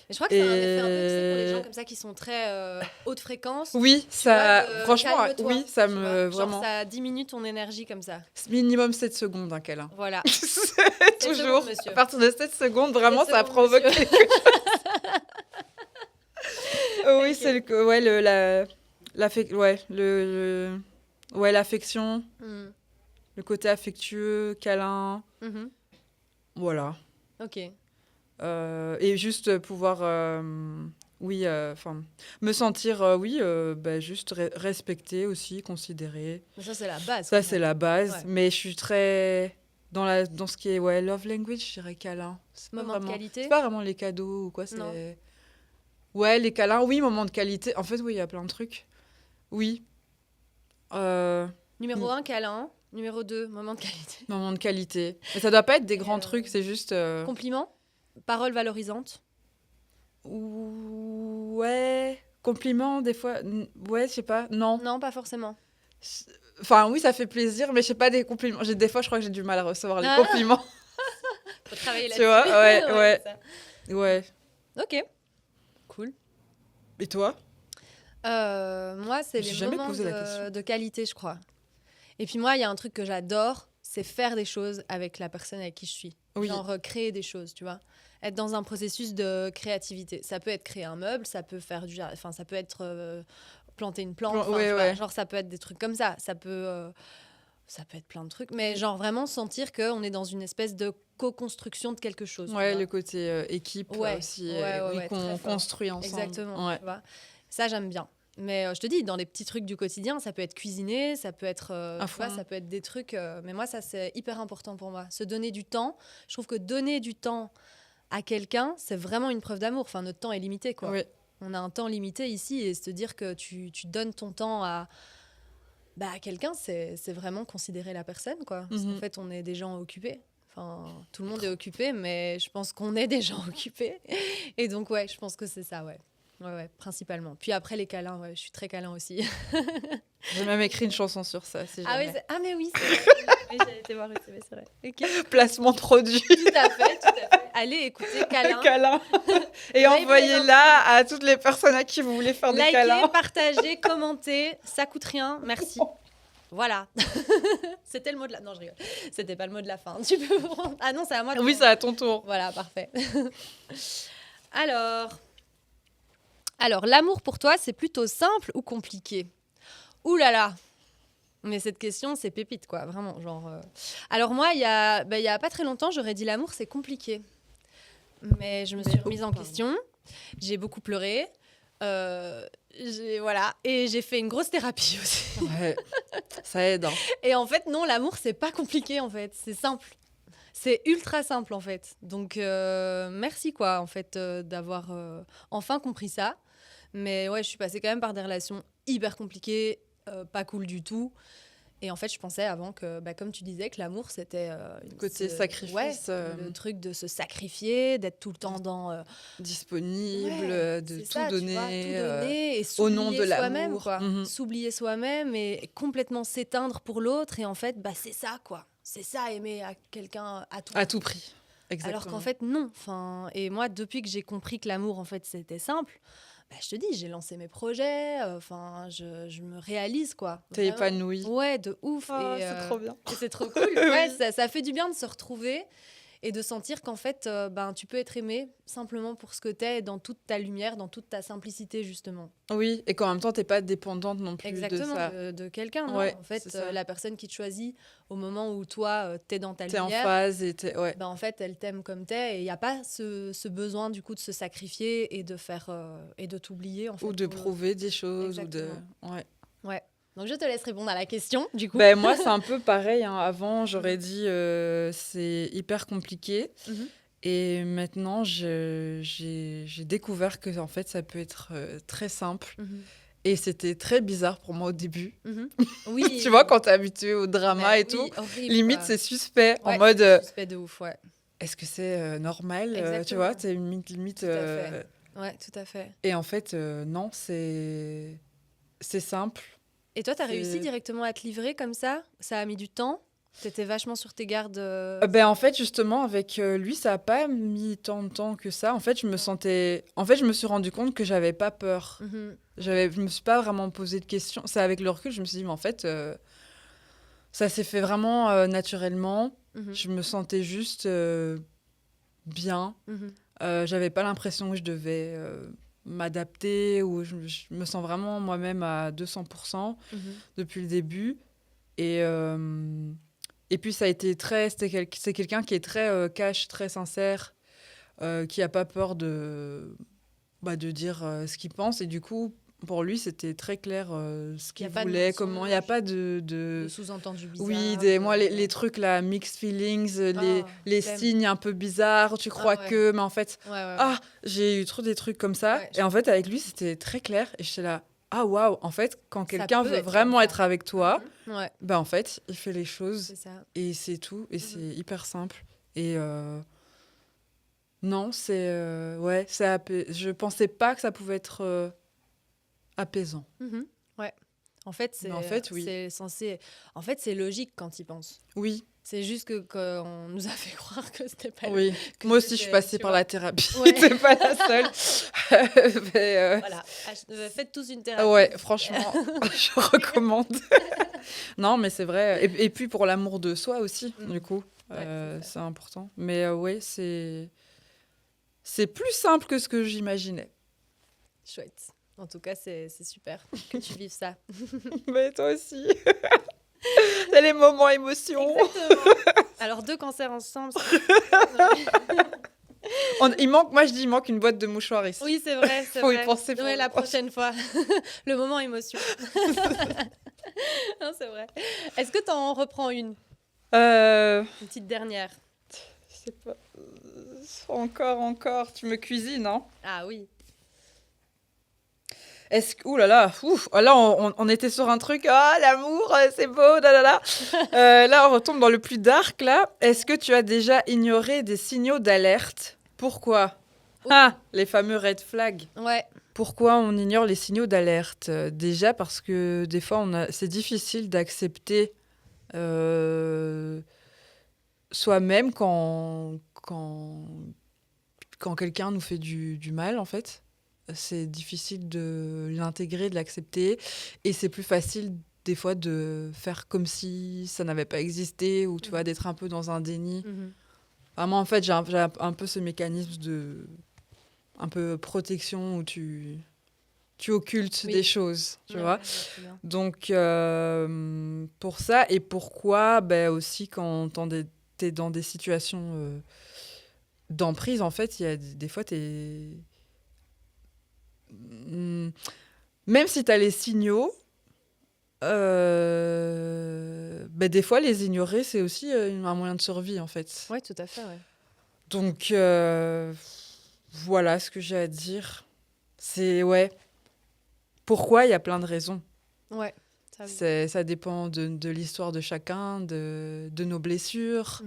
Mais je crois que c'est un effet un peu, tu sais, pour les gens et comme ça qui sont très haute fréquence, oui, tu vois, ça, de franchement, calme-toi, oui, ça tu vois. me Genre, vraiment ça diminue ton énergie comme ça. minimum 7 secondes un câlin. Voilà. C'est 7 toujours secondes, monsieur. à partir de 7 secondes, 7 vraiment, ça secondes, provoque monsieur. quelque chose. Oui, Ok. c'est ouais, ouais, ouais, l'affection, Hmm. le côté affectueux, câlin, Mhm. voilà. Ok. Et juste pouvoir, oui, enfin, me sentir, oui, bah, juste respectée aussi, considérée. Mais ça, c'est la base, Ça, quand c'est même. la base. Ouais. Mais je suis très dans ce qui est, ouais, love language, je dirais câlin. Moment de C'est qualité? pas vraiment les cadeaux ou quoi, Non. c'est... Ouais, les câlins, oui, moment de qualité. En fait, oui, il y a plein de trucs. Oui. Numéro 1, câlin. Numéro 2, moment de qualité. Moment de qualité. Mais ça doit pas être des Et, grands trucs, c'est juste... Compliment. Parole valorisante. Ouais. Compliment, des fois. Ouais, je sais pas. Non. Non, pas forcément. Enfin, oui, ça fait plaisir, mais je sais pas, des compliments. Des fois, je crois que j'ai du mal à recevoir les Ah. compliments. Faut travailler Tu là-dessus. vois, ouais, ouais. c'est ça. Ouais. Ok. Cool. Et toi? Moi, c'est J'ai les jamais moments posé la question. de qualité, je crois. Et puis moi, il y a un truc que j'adore, c'est faire des choses avec la personne avec qui je suis. Oui. Genre créer des choses, tu vois. Être dans un processus de créativité. Ça peut être créer un meuble, ça peut faire enfin, ça peut être planter une plante. Enfin, Ouais, tu vois, ouais. genre ça peut être des trucs comme ça. Ça peut être plein de trucs. Mais genre vraiment sentir qu'on est dans une espèce de co-construction de quelque chose. tu Ouais, vois. le côté équipe Ouais, aussi, ouais, oui, très qu'on fort. construit ensemble. Exactement, Ouais. tu vois. Ça, j'aime bien. Mais je te dis, dans les petits trucs du quotidien, ça peut être cuisiner, ça peut être, À tu vois, fond. ça peut être des trucs. Mais moi, ça, c'est hyper important pour moi. Se donner du temps. Je trouve que donner du temps à quelqu'un, c'est vraiment une preuve d'amour. Enfin, notre temps est limité, quoi. Oui. On a un temps limité ici et se dire que tu donnes ton temps à quelqu'un, c'est vraiment considérer la personne, quoi. Parce qu'en Mhm. fait, on est des gens occupés. Enfin, tout le monde est occupé, mais je pense qu'on est des gens occupés. Et donc, ouais, je pense que c'est ça, ouais. Ouais, principalement. Puis après, les câlins, ouais, je suis très câlin aussi. J'ai même écrit une chanson sur ça, si Ah, jamais. oui, mais oui, c'est vrai. Oui, j'allais te voir, c'est vrai. Ok. Placement de produit. Tout à fait, tout à fait. Allez, écoutez, câlin. Câlin. Et Live envoyez-la à toutes les personnes à qui vous voulez faire des Likez, câlins. partagez, commentez. Ça coûte rien. Merci. Voilà. C'était le mot de la... Non, je rigole. C'était pas le mot de la fin. Tu peux... Ah non, c'est à moi de... Oui, c'est à ton tour. Voilà, parfait. Alors... Alors, l'amour pour toi, c'est plutôt simple ou compliqué? Ouh là là. Mais cette question, c'est pépite, quoi, vraiment. Genre, Alors moi, il y a pas très longtemps, j'aurais dit l'amour, c'est compliqué. Mais je me suis remise en question. J'ai beaucoup pleuré. Voilà. Et j'ai fait une grosse thérapie aussi. Ouais, ça aide. Hein. Et en fait, non, l'amour, c'est pas compliqué, en fait. C'est simple. C'est ultra simple, en fait. Donc, merci, quoi, en fait, d'avoir enfin compris ça. Mais ouais, je suis passée quand même par des relations hyper compliquées, pas cool du tout. Et en fait, je pensais avant que, comme tu disais, que l'amour, c'était... Côté sacrifice. Ouais, le truc de se sacrifier, d'être tout le temps dans... disponible, de c'est tout ça, tu donner, vois, tout donner et au nom s'oublier de soi-même, l'amour. quoi. S'oublier soi-même et complètement s'éteindre pour l'autre. Et en fait, c'est ça, quoi. C'est ça, aimer quelqu'un à tout À tout prix. Exactement. Alors qu'en fait, non. Enfin, et moi, depuis que j'ai compris que l'amour, en fait, c'était simple, je te dis, j'ai lancé mes projets. Je me réalise, quoi. T'es Vraiment. épanouie. Ouais, de ouf. Oh, et, c'est trop bien. Et c'est trop cool. Ouais, ça fait du bien de se retrouver et de sentir qu'en fait, tu peux être aimé simplement pour ce que t'es, dans toute ta lumière, dans toute ta simplicité, justement. Oui, et qu'en même temps, t'es pas dépendante non plus Exactement, de ça. de quelqu'un. Non, Ouais, en fait, c'est ça. la personne qui te choisit au moment où toi, t'es dans ta T'es en lumière, phase et t'es... Ouais. en fait, elle t'aime comme t'es et il n'y a pas ce besoin du coup de se sacrifier et de faire et de t'oublier en fait. Ou de prouver des choses. Exactement. Ou de... Ouais. Donc je te laisse répondre à la question du coup. Moi, c'est un peu pareil. Hein. Avant, j'aurais dit c'est hyper compliqué. Et maintenant, j'ai découvert que en fait, ça peut être très simple. Et c'était très bizarre pour moi au début. Oui. Tu vois, quand t'es habitué au drama et tout, horrible, limite, quoi. c'est suspect. Ouais, en mode... suspect de ouf, ouais. Est-ce que c'est normal Exactement. Tu vois, c'est limite... Tout à fait. Ouais, tout à fait. Et en fait, non, c'est simple. Et toi, t'as réussi directement à te livrer comme ça? Ça a mis du temps? T'étais vachement sur tes gardes? En fait, justement, avec lui, ça n'a pas mis tant de temps que ça. En fait, je me sentais... En fait, je me suis rendu compte que j'avais pas peur. Je me suis pas vraiment posé de questions. C'est avec le recul, je me suis dit, mais en fait, ça s'est fait vraiment naturellement. Je me sentais juste bien. J'avais pas l'impression que je devais m'adapter ou je me sens vraiment moi-même à 200% depuis le début. Et puis, ça a été c'est quelqu'un qui est très cash, très sincère, qui n'a pas peur de dire ce qu'il pense. Et du coup, pour lui, c'était très clair ce qu'il voulait, comment. Il n'y a pas de sous-entendu bizarre. Oui, moi, les trucs, là, mixed feelings, les signes un peu bizarres, tu crois que... Mais en fait, j'ai eu trop des trucs comme ça. Et en fait, avec lui, c'était très clair. Et j'étais là... Ah waouh, en fait, quand quelqu'un veut vraiment être avec toi, en fait, il fait les choses et c'est tout et c'est hyper simple et non, c'est je pensais pas que ça pouvait être apaisant. Ouais. En fait, c'est censé c'est logique quand il pense. Oui. C'est juste qu'on nous a fait croire que c'était pas Oui. Moi aussi, je suis passée par la thérapie. Ouais. T'es pas la seule. Voilà. Faites tous une thérapie. Ouais, franchement, je recommande. Non, mais c'est vrai. Et puis pour l'amour de soi aussi, du coup, c'est important. Mais c'est plus simple que ce que j'imaginais. Chouette. En tout cas, c'est super que tu vives ça. Mais toi aussi. C'est les moments émotions. Exactement. Alors, 2 cancers ensemble. Il manque une boîte de mouchoirs ici. Oui, c'est vrai. Faut y penser. Ouais, la prochaine fois. Le moment émotion. Non, c'est vrai. Est-ce que tu en reprends une? Une petite dernière. Je sais pas. Encore. Tu me cuisines, hein? Ah oui. Ouh là là, là on était sur un truc, l'amour, c'est beau, là. Là, on retombe dans le plus dark, là. Est-ce que tu as déjà ignoré des signaux d'alerte? Pourquoi? Les fameux red flags. Ouais. Pourquoi on ignore les signaux d'alerte? Déjà parce que des fois, c'est difficile d'accepter soi-même quand quelqu'un nous fait du mal, en fait. C'est difficile de l'intégrer, de l'accepter. Et c'est plus facile des fois de faire comme si ça n'avait pas existé ou tu vois, d'être un peu dans un déni. Vraiment, en fait, j'ai un peu ce mécanisme de un peu protection où tu occultes des choses, tu vois. Donc, pour ça, et pourquoi aussi quand t'es dans des situations d'emprise, en fait, il y a des fois, même si t'as les signaux, des fois, les ignorer, c'est aussi un moyen de survie, en fait. Oui, tout à fait, ouais. Donc, voilà ce que j'ai à dire. C'est, pourquoi, il y a plein de raisons. Ouais. Ça dépend de l'histoire de chacun, de nos blessures,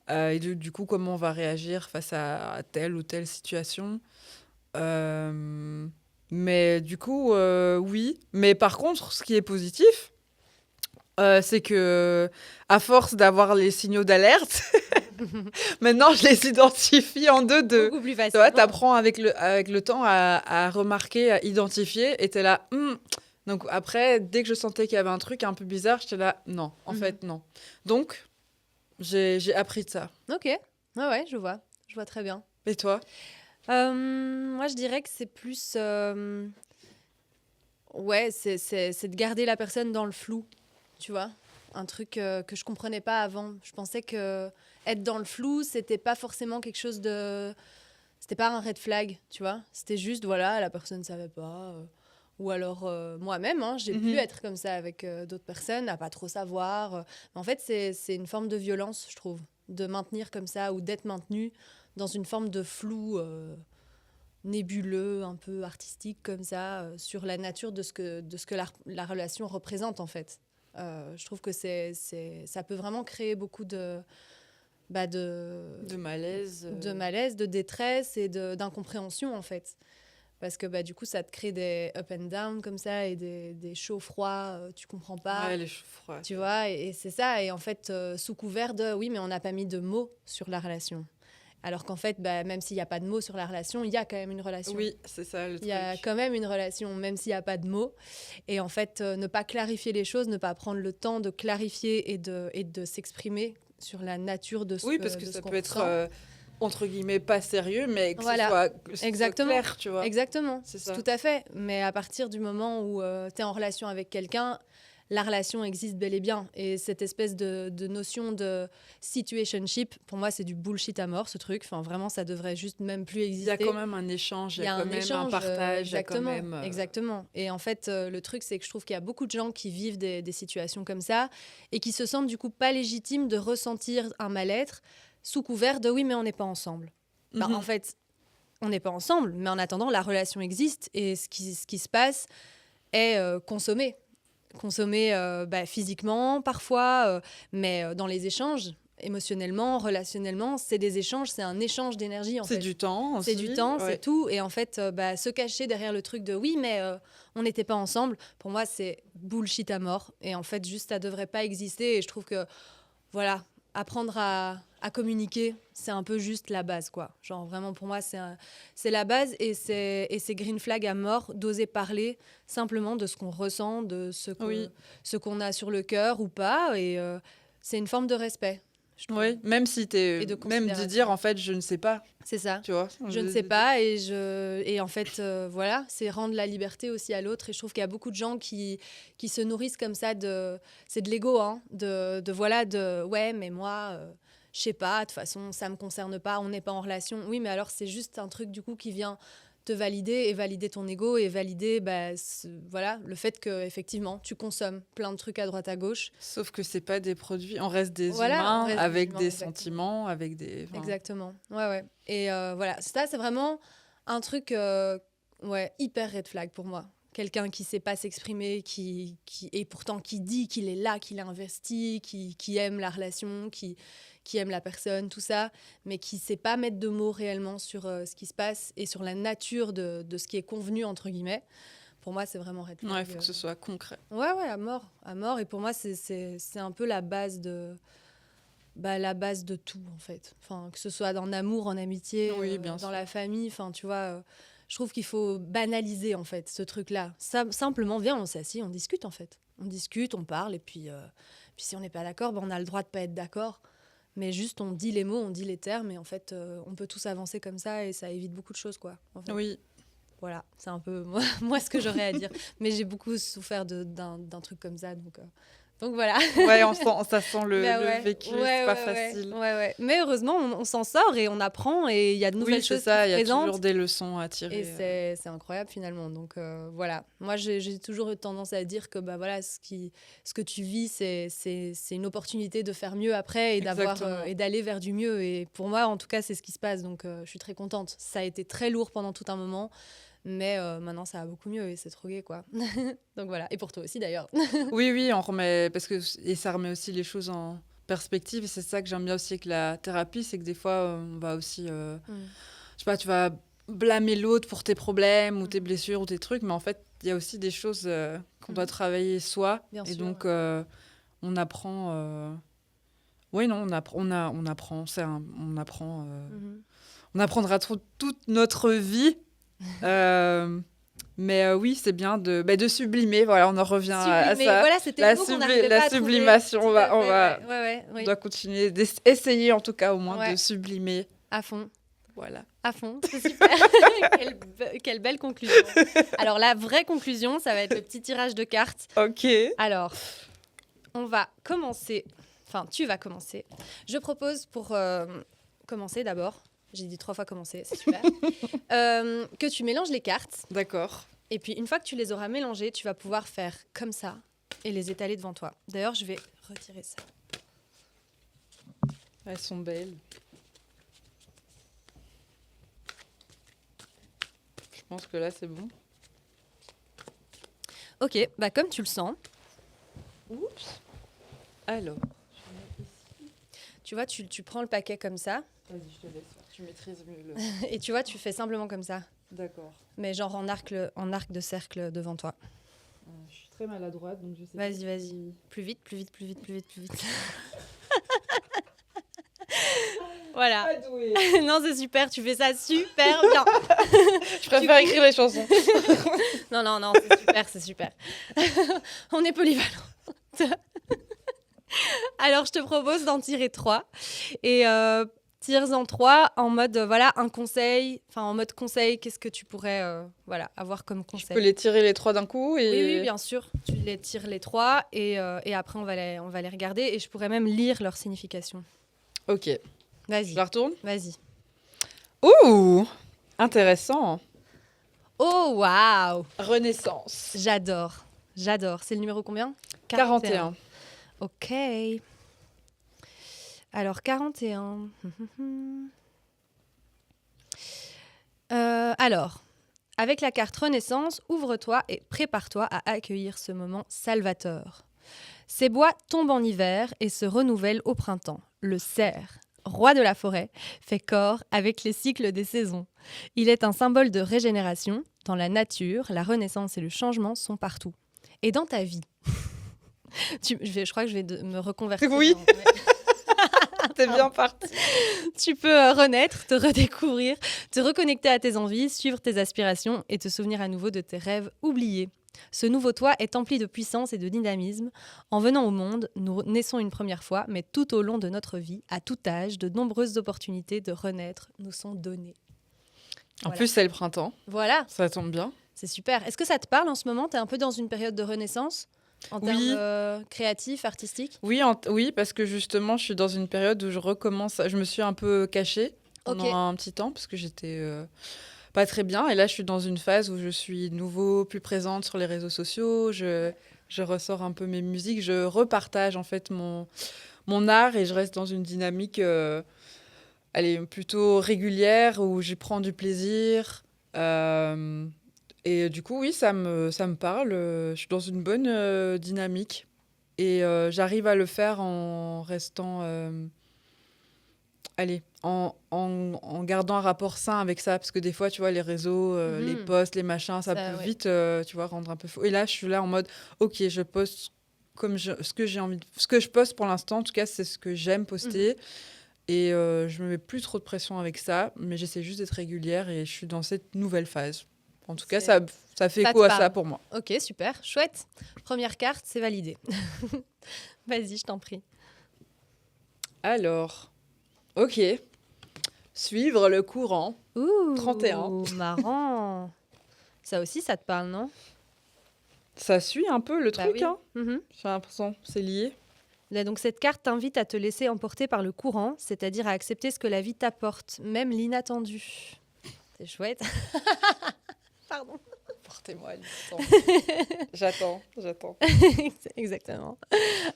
et du coup, comment on va réagir face à telle ou telle situation. Mais du coup, oui. Mais par contre, ce qui est positif, c'est que à force d'avoir les signaux d'alerte, maintenant je les identifie en deux. Beaucoup plus facile. Tu vois, t'apprends avec le temps à remarquer, à identifier, et t'es là. Donc après, dès que je sentais qu'il y avait un truc un peu bizarre, j'étais là, non, en fait, non. Donc, j'ai appris de ça. Ok, ouais, je vois très bien. Et toi ? Moi, je dirais que c'est plus... c'est de garder la personne dans le flou, tu vois. Un truc que je comprenais pas avant. Je pensais que être dans le flou, c'était pas forcément quelque chose de... C'était pas un red flag, tu vois. C'était juste, voilà, la personne savait pas... Ou alors moi-même, j'ai pu être comme ça avec d'autres personnes, à pas trop savoir. En fait, c'est une forme de violence, je trouve, de maintenir comme ça ou d'être maintenu dans une forme de flou nébuleux, un peu artistique comme ça, sur la nature de ce que la relation représente en fait. Je trouve que ça peut vraiment créer beaucoup de malaise. De malaise, de détresse et d'incompréhension en fait. Parce que du coup, ça te crée des up and down comme ça et des chauds froids, tu comprends pas. Ouais, les chauds froids. Tu vois, et c'est ça. Et en fait, sous couvert de oui, mais on n'a pas mis de mots sur la relation. Alors qu'en fait, même s'il n'y a pas de mots sur la relation, il y a quand même une relation. Oui, c'est ça le truc. Il y a quand même une relation, même s'il n'y a pas de mots. Et en fait, ne pas clarifier les choses, ne pas prendre le temps de clarifier et de s'exprimer sur la nature de ce Oui, parce que ça peut être... entre guillemets, pas sérieux, mais que ce soit clair, tu vois. Exactement, c'est ça. Tout à fait. Mais à partir du moment où tu es en relation avec quelqu'un, la relation existe bel et bien. Et cette espèce de notion de situationship, pour moi, c'est du bullshit à mort, ce truc. Enfin, vraiment, ça devrait juste même plus exister. Il y a quand même un échange, il y a quand même un partage. Exactement. Et en fait, le truc, c'est que je trouve qu'il y a beaucoup de gens qui vivent des situations comme ça et qui se sentent du coup pas légitimes de ressentir un mal-être sous couvert de oui, mais on n'est pas ensemble. En fait, on n'est pas ensemble, mais en attendant, la relation existe et ce qui se passe est consommé. Consommé physiquement parfois, mais dans les échanges, émotionnellement, relationnellement, c'est des échanges, c'est un échange d'énergie. C'est du temps aussi. C'est du temps, c'est tout. Et en fait, se cacher derrière le truc de oui, mais on n'était pas ensemble, pour moi, c'est bullshit à mort. Et en fait, juste, ça ne devrait pas exister. Et je trouve que, voilà, apprendre à communiquer, c'est un peu juste la base, quoi. Genre, vraiment, pour moi, c'est la base et c'est green flag à mort d'oser parler simplement de ce qu'on ressent, de ce qu'on a sur le cœur ou pas. Et c'est une forme de respect. Oui, même si même de dire, en fait, je ne sais pas. C'est ça. Tu vois, je ne sais pas et en fait, voilà, c'est rendre la liberté aussi à l'autre. Et je trouve qu'il y a beaucoup de gens qui se nourrissent comme ça c'est de l'ego, ouais, mais moi... je sais pas, de toute façon, ça me concerne pas, on n'est pas en relation. Oui, mais alors c'est juste un truc du coup qui vient te valider et valider ton ego et valider le fait que effectivement tu consommes plein de trucs à droite à gauche. Sauf que c'est pas des produits, on reste des humains avec des sentiments, avec des... Exactement, ouais. Et voilà, ça c'est vraiment un truc hyper red flag pour moi. Quelqu'un qui sait pas s'exprimer, et pourtant qui dit qu'il est là, qu'il est investi, qui aime la relation, qui aime la personne, tout ça, mais qui sait pas mettre de mots réellement sur ce qui se passe et sur la nature de ce qui est convenu, entre guillemets. Pour moi, c'est vraiment red flag. Ouais, il faut que ce soit concret. Ouais, à mort. Et pour moi, c'est un peu la base de tout, en fait. Enfin, que ce soit en amour, en amitié, dans la famille, enfin, tu vois... je trouve qu'il faut banaliser, en fait, ce truc-là. Simplement, viens, on s'assied, on discute, en fait. On discute, on parle, et puis si on n'est pas d'accord, on a le droit de pas être d'accord. Mais juste, on dit les mots, on dit les termes, et en fait, on peut tous avancer comme ça, et ça évite beaucoup de choses, quoi. En fait. Oui. Voilà, c'est un peu moi ce que j'aurais à dire. Mais j'ai beaucoup souffert d'un truc comme ça, donc voilà. Ouais, ça sent le vécu, ouais, c'est pas facile. Ouais. Mais heureusement, on s'en sort et on apprend, et il y a de nouvelles choses qui se il y a présentent. toujours des leçons à tirer. Et c'est incroyable finalement. Donc voilà, moi j'ai toujours eu tendance à dire que voilà, ce que tu vis, c'est une opportunité de faire mieux après, et et d'aller vers du mieux. Et pour moi, en tout cas, c'est ce qui se passe. Donc je suis très contente. Ça a été très lourd pendant tout un moment. Mais maintenant, ça va beaucoup mieux, et c'est trop gai, quoi. Donc voilà. Et pour toi aussi, d'ailleurs. Oui, on remet... Et ça remet aussi les choses en perspective. Et c'est ça que j'aime bien aussi avec la thérapie, c'est que des fois, on va aussi... Je sais pas, tu vas blâmer l'autre pour tes problèmes ou tes blessures ou tes trucs, mais en fait, il y a aussi des choses qu'on doit travailler soi. Bien et sûr, donc, on apprend... Oui, non, on apprend. On apprend. On apprendra toute notre vie. Mais oui, c'est bien de sublimer. Voilà, on en revient à ça. Voilà, c'était le mot qu'on n'arrivait pas à trouver. Sublimation, on doit continuer d'essayer en tout cas au moins de sublimer. À fond. Voilà. À fond, c'est super. Quelle belle conclusion. Alors la vraie conclusion, ça va être le petit tirage de cartes. Ok. Alors, on va commencer. Enfin, tu vas commencer. Je propose pour commencer d'abord. J'ai dit 3 fois commencer, c'est super. Que tu mélanges les cartes. D'accord. Et puis, une fois que tu les auras mélangées, tu vas pouvoir faire comme ça et les étaler devant toi. D'ailleurs, je vais retirer ça. Elles sont belles. Je pense que là, c'est bon. Ok, comme tu le sens. Oups. Alors, tu vois, tu prends le paquet comme ça. Vas-y, je te laisse. Tu maîtrises mieux Et tu vois, tu fais simplement comme ça. D'accord. Mais genre en arc de cercle devant toi. Je suis très maladroite, donc je sais Vas-y. Plus vite. Voilà. Non, c'est super, tu fais ça super bien. Je préfère écrire les chansons. Non, c'est super. On est polyvalent. Alors, je te propose d'en tirer 3. Et tire-en 3 en mode, un conseil. Enfin, en mode conseil, qu'est-ce que tu pourrais avoir comme conseil? Je peux les tirer les 3 d'un coup Oui, bien sûr. Tu les tires les 3 et après, on va les regarder. Et je pourrais même lire leur signification. Ok. Vas-y. Je la retourne? Vas-y. Ouh! Intéressant. Oh, waouh! Renaissance. J'adore. C'est le numéro combien? 41. Ok. Alors, 41. Alors, avec la carte Renaissance, ouvre-toi et prépare-toi à accueillir ce moment salvateur. Ces bois tombent en hiver et se renouvellent au printemps. Le cerf, roi de la forêt, fait corps avec les cycles des saisons. Il est un symbole de régénération. Dans la nature, la renaissance et le changement sont partout. Et dans ta vie, je crois que je vais me reconvertir. Oui. T'es bien parti. Tu peux renaître, te redécouvrir, te reconnecter à tes envies, suivre tes aspirations et te souvenir à nouveau de tes rêves oubliés. Ce nouveau toi est empli de puissance et de dynamisme. En venant au monde, nous naissons une première fois, mais tout au long de notre vie, à tout âge, de nombreuses opportunités de renaître nous sont données. En plus, c'est le printemps. Voilà. Ça tombe bien. C'est super. Est-ce que ça te parle en ce moment? Tu es un peu dans une période de renaissance en termes créatifs, artistiques? Oui, parce que justement, je suis dans une période où je recommence. Je me suis un peu cachée pendant un petit temps parce que j'étais pas très bien. Et là, je suis dans une phase où je suis de nouveau plus présente sur les réseaux sociaux. Je ressors un peu mes musiques. Je repartage en fait mon art et je reste dans une dynamique plutôt régulière où j'y prends du plaisir. Et du coup, oui, ça me parle. Je suis dans une bonne dynamique. Et j'arrive à le faire en restant... en gardant un rapport sain avec ça. Parce que des fois, tu vois, les réseaux, les posts, les machins, ça peut vite, tu vois, rendre un peu faux. Et là, je suis là en mode, ok, je poste ce que j'ai envie ce que je poste pour l'instant, en tout cas, c'est ce que j'aime poster. Et je me mets plus trop de pression avec ça. Mais j'essaie juste d'être régulière et je suis dans cette nouvelle phase. En tout cas, ça fait Ça écho te à parle. ça pour moi. Ok, super, chouette. Première carte, c'est validé. Vas-y, je t'en prie. Alors, ok. Suivre le courant. Ouh, 31. marrant. Ça aussi, ça te parle, non? Ça suit un peu le Bah truc, oui. hein. Mhm. J'ai l'impression, c'est lié. Là, donc cette carte t'invite à te laisser emporter par le courant, c'est-à-dire à accepter ce que la vie t'apporte, même l'inattendu. C'est chouette. Pardon. Portez-moi à J'attends. Exactement.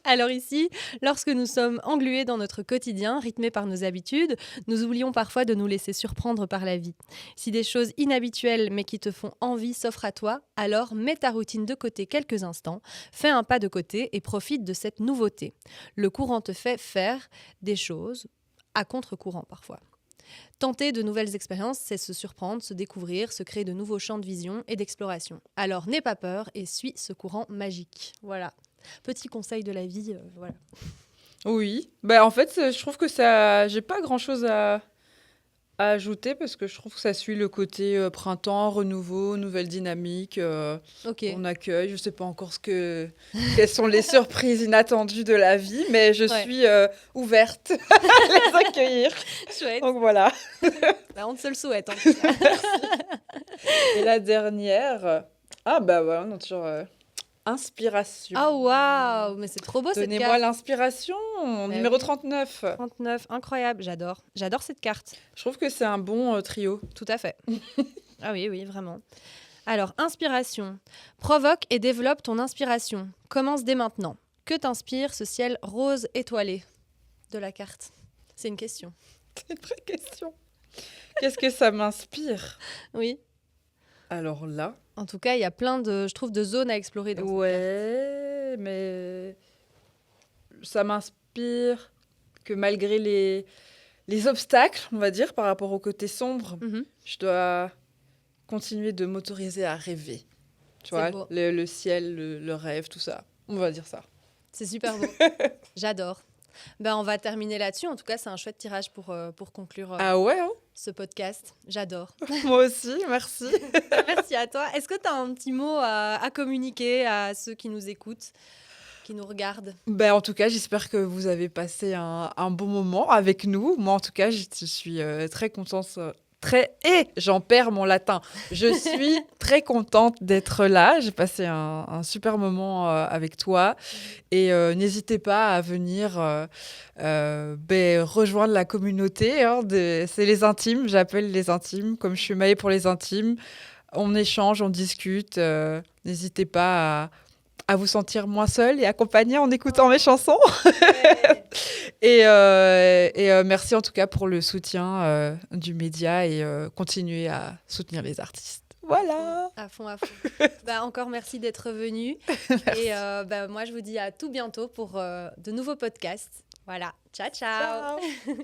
Alors ici, lorsque nous sommes englués dans notre quotidien, rythmés par nos habitudes, nous oublions parfois de nous laisser surprendre par la vie. Si des choses inhabituelles mais qui te font envie s'offrent à toi, alors mets ta routine de côté quelques instants, fais un pas de côté et profite de cette nouveauté. Le courant te fait faire des choses à contre-courant parfois. Tenter de nouvelles expériences, c'est se surprendre, se découvrir, se créer de nouveaux champs de vision et d'exploration. Alors n'aie pas peur et suis ce courant magique. Voilà. Petit conseil de la vie, voilà. Oui. Bah, en fait, je trouve que ça... J'ai pas grand-chose à ajouter parce que je trouve que ça suit le côté printemps, renouveau, nouvelle dynamique. Ok. On accueille. Je sais pas encore quelles sont les surprises inattendues de la vie, mais je Ouais. suis ouverte à les accueillir. Chouette. Donc voilà. Bah, on te le souhaite en tout cas. Et la dernière... Ah bah ouais, on a toujours inspiration. Ah waouh, mais c'est trop beau cette Donnez-moi carte. l'inspiration. Bah Numéro oui. 39. 39, incroyable, j'adore. J'adore cette carte. Je trouve que c'est un bon trio. Tout à fait. Ah oui, oui, vraiment. Alors, inspiration. Provoque et développe ton inspiration. Commence dès maintenant. Que t'inspire ce ciel rose étoilé de la carte? C'est une question. C'est une vraie question. Qu'est-ce que ça m'inspire? Oui. Alors là... En tout cas, il y a plein de, je trouve, de zones à explorer dans cette carte. Ouais, mais ça m'inspire que malgré les obstacles, on va dire, par rapport au côté sombre, Mhm. je dois continuer de m'autoriser à rêver. Tu C'est vois, beau. le ciel, le rêve, tout ça. On va dire ça. C'est super beau. J'adore. Ben, on va terminer là-dessus. En tout cas, c'est un chouette tirage pour conclure Ah ouais, hein. ce podcast. J'adore. Moi aussi, merci. Merci à toi. Est-ce que tu as un petit mot à communiquer à ceux qui nous écoutent, qui nous regardent? Ben, en tout cas, j'espère que vous avez passé un bon moment avec nous. Moi, en tout cas, je suis très contente. Et j'en perds mon latin. Je suis très contente d'être là. J'ai passé un super moment avec toi. Et n'hésitez pas à venir rejoindre la communauté. Hein, c'est les intimes, j'appelle les intimes. Comme je suis maillée pour les intimes, on échange, on discute. N'hésitez pas à vous sentir moins seul et accompagné en écoutant mes chansons. Et merci en tout cas pour le soutien du média et continuer à soutenir les artistes. Voilà. À fond, à fond. Bah, encore merci d'être venu. Et moi, je vous dis à tout bientôt pour de nouveaux podcasts. Voilà. Ciao, ciao. Ciao.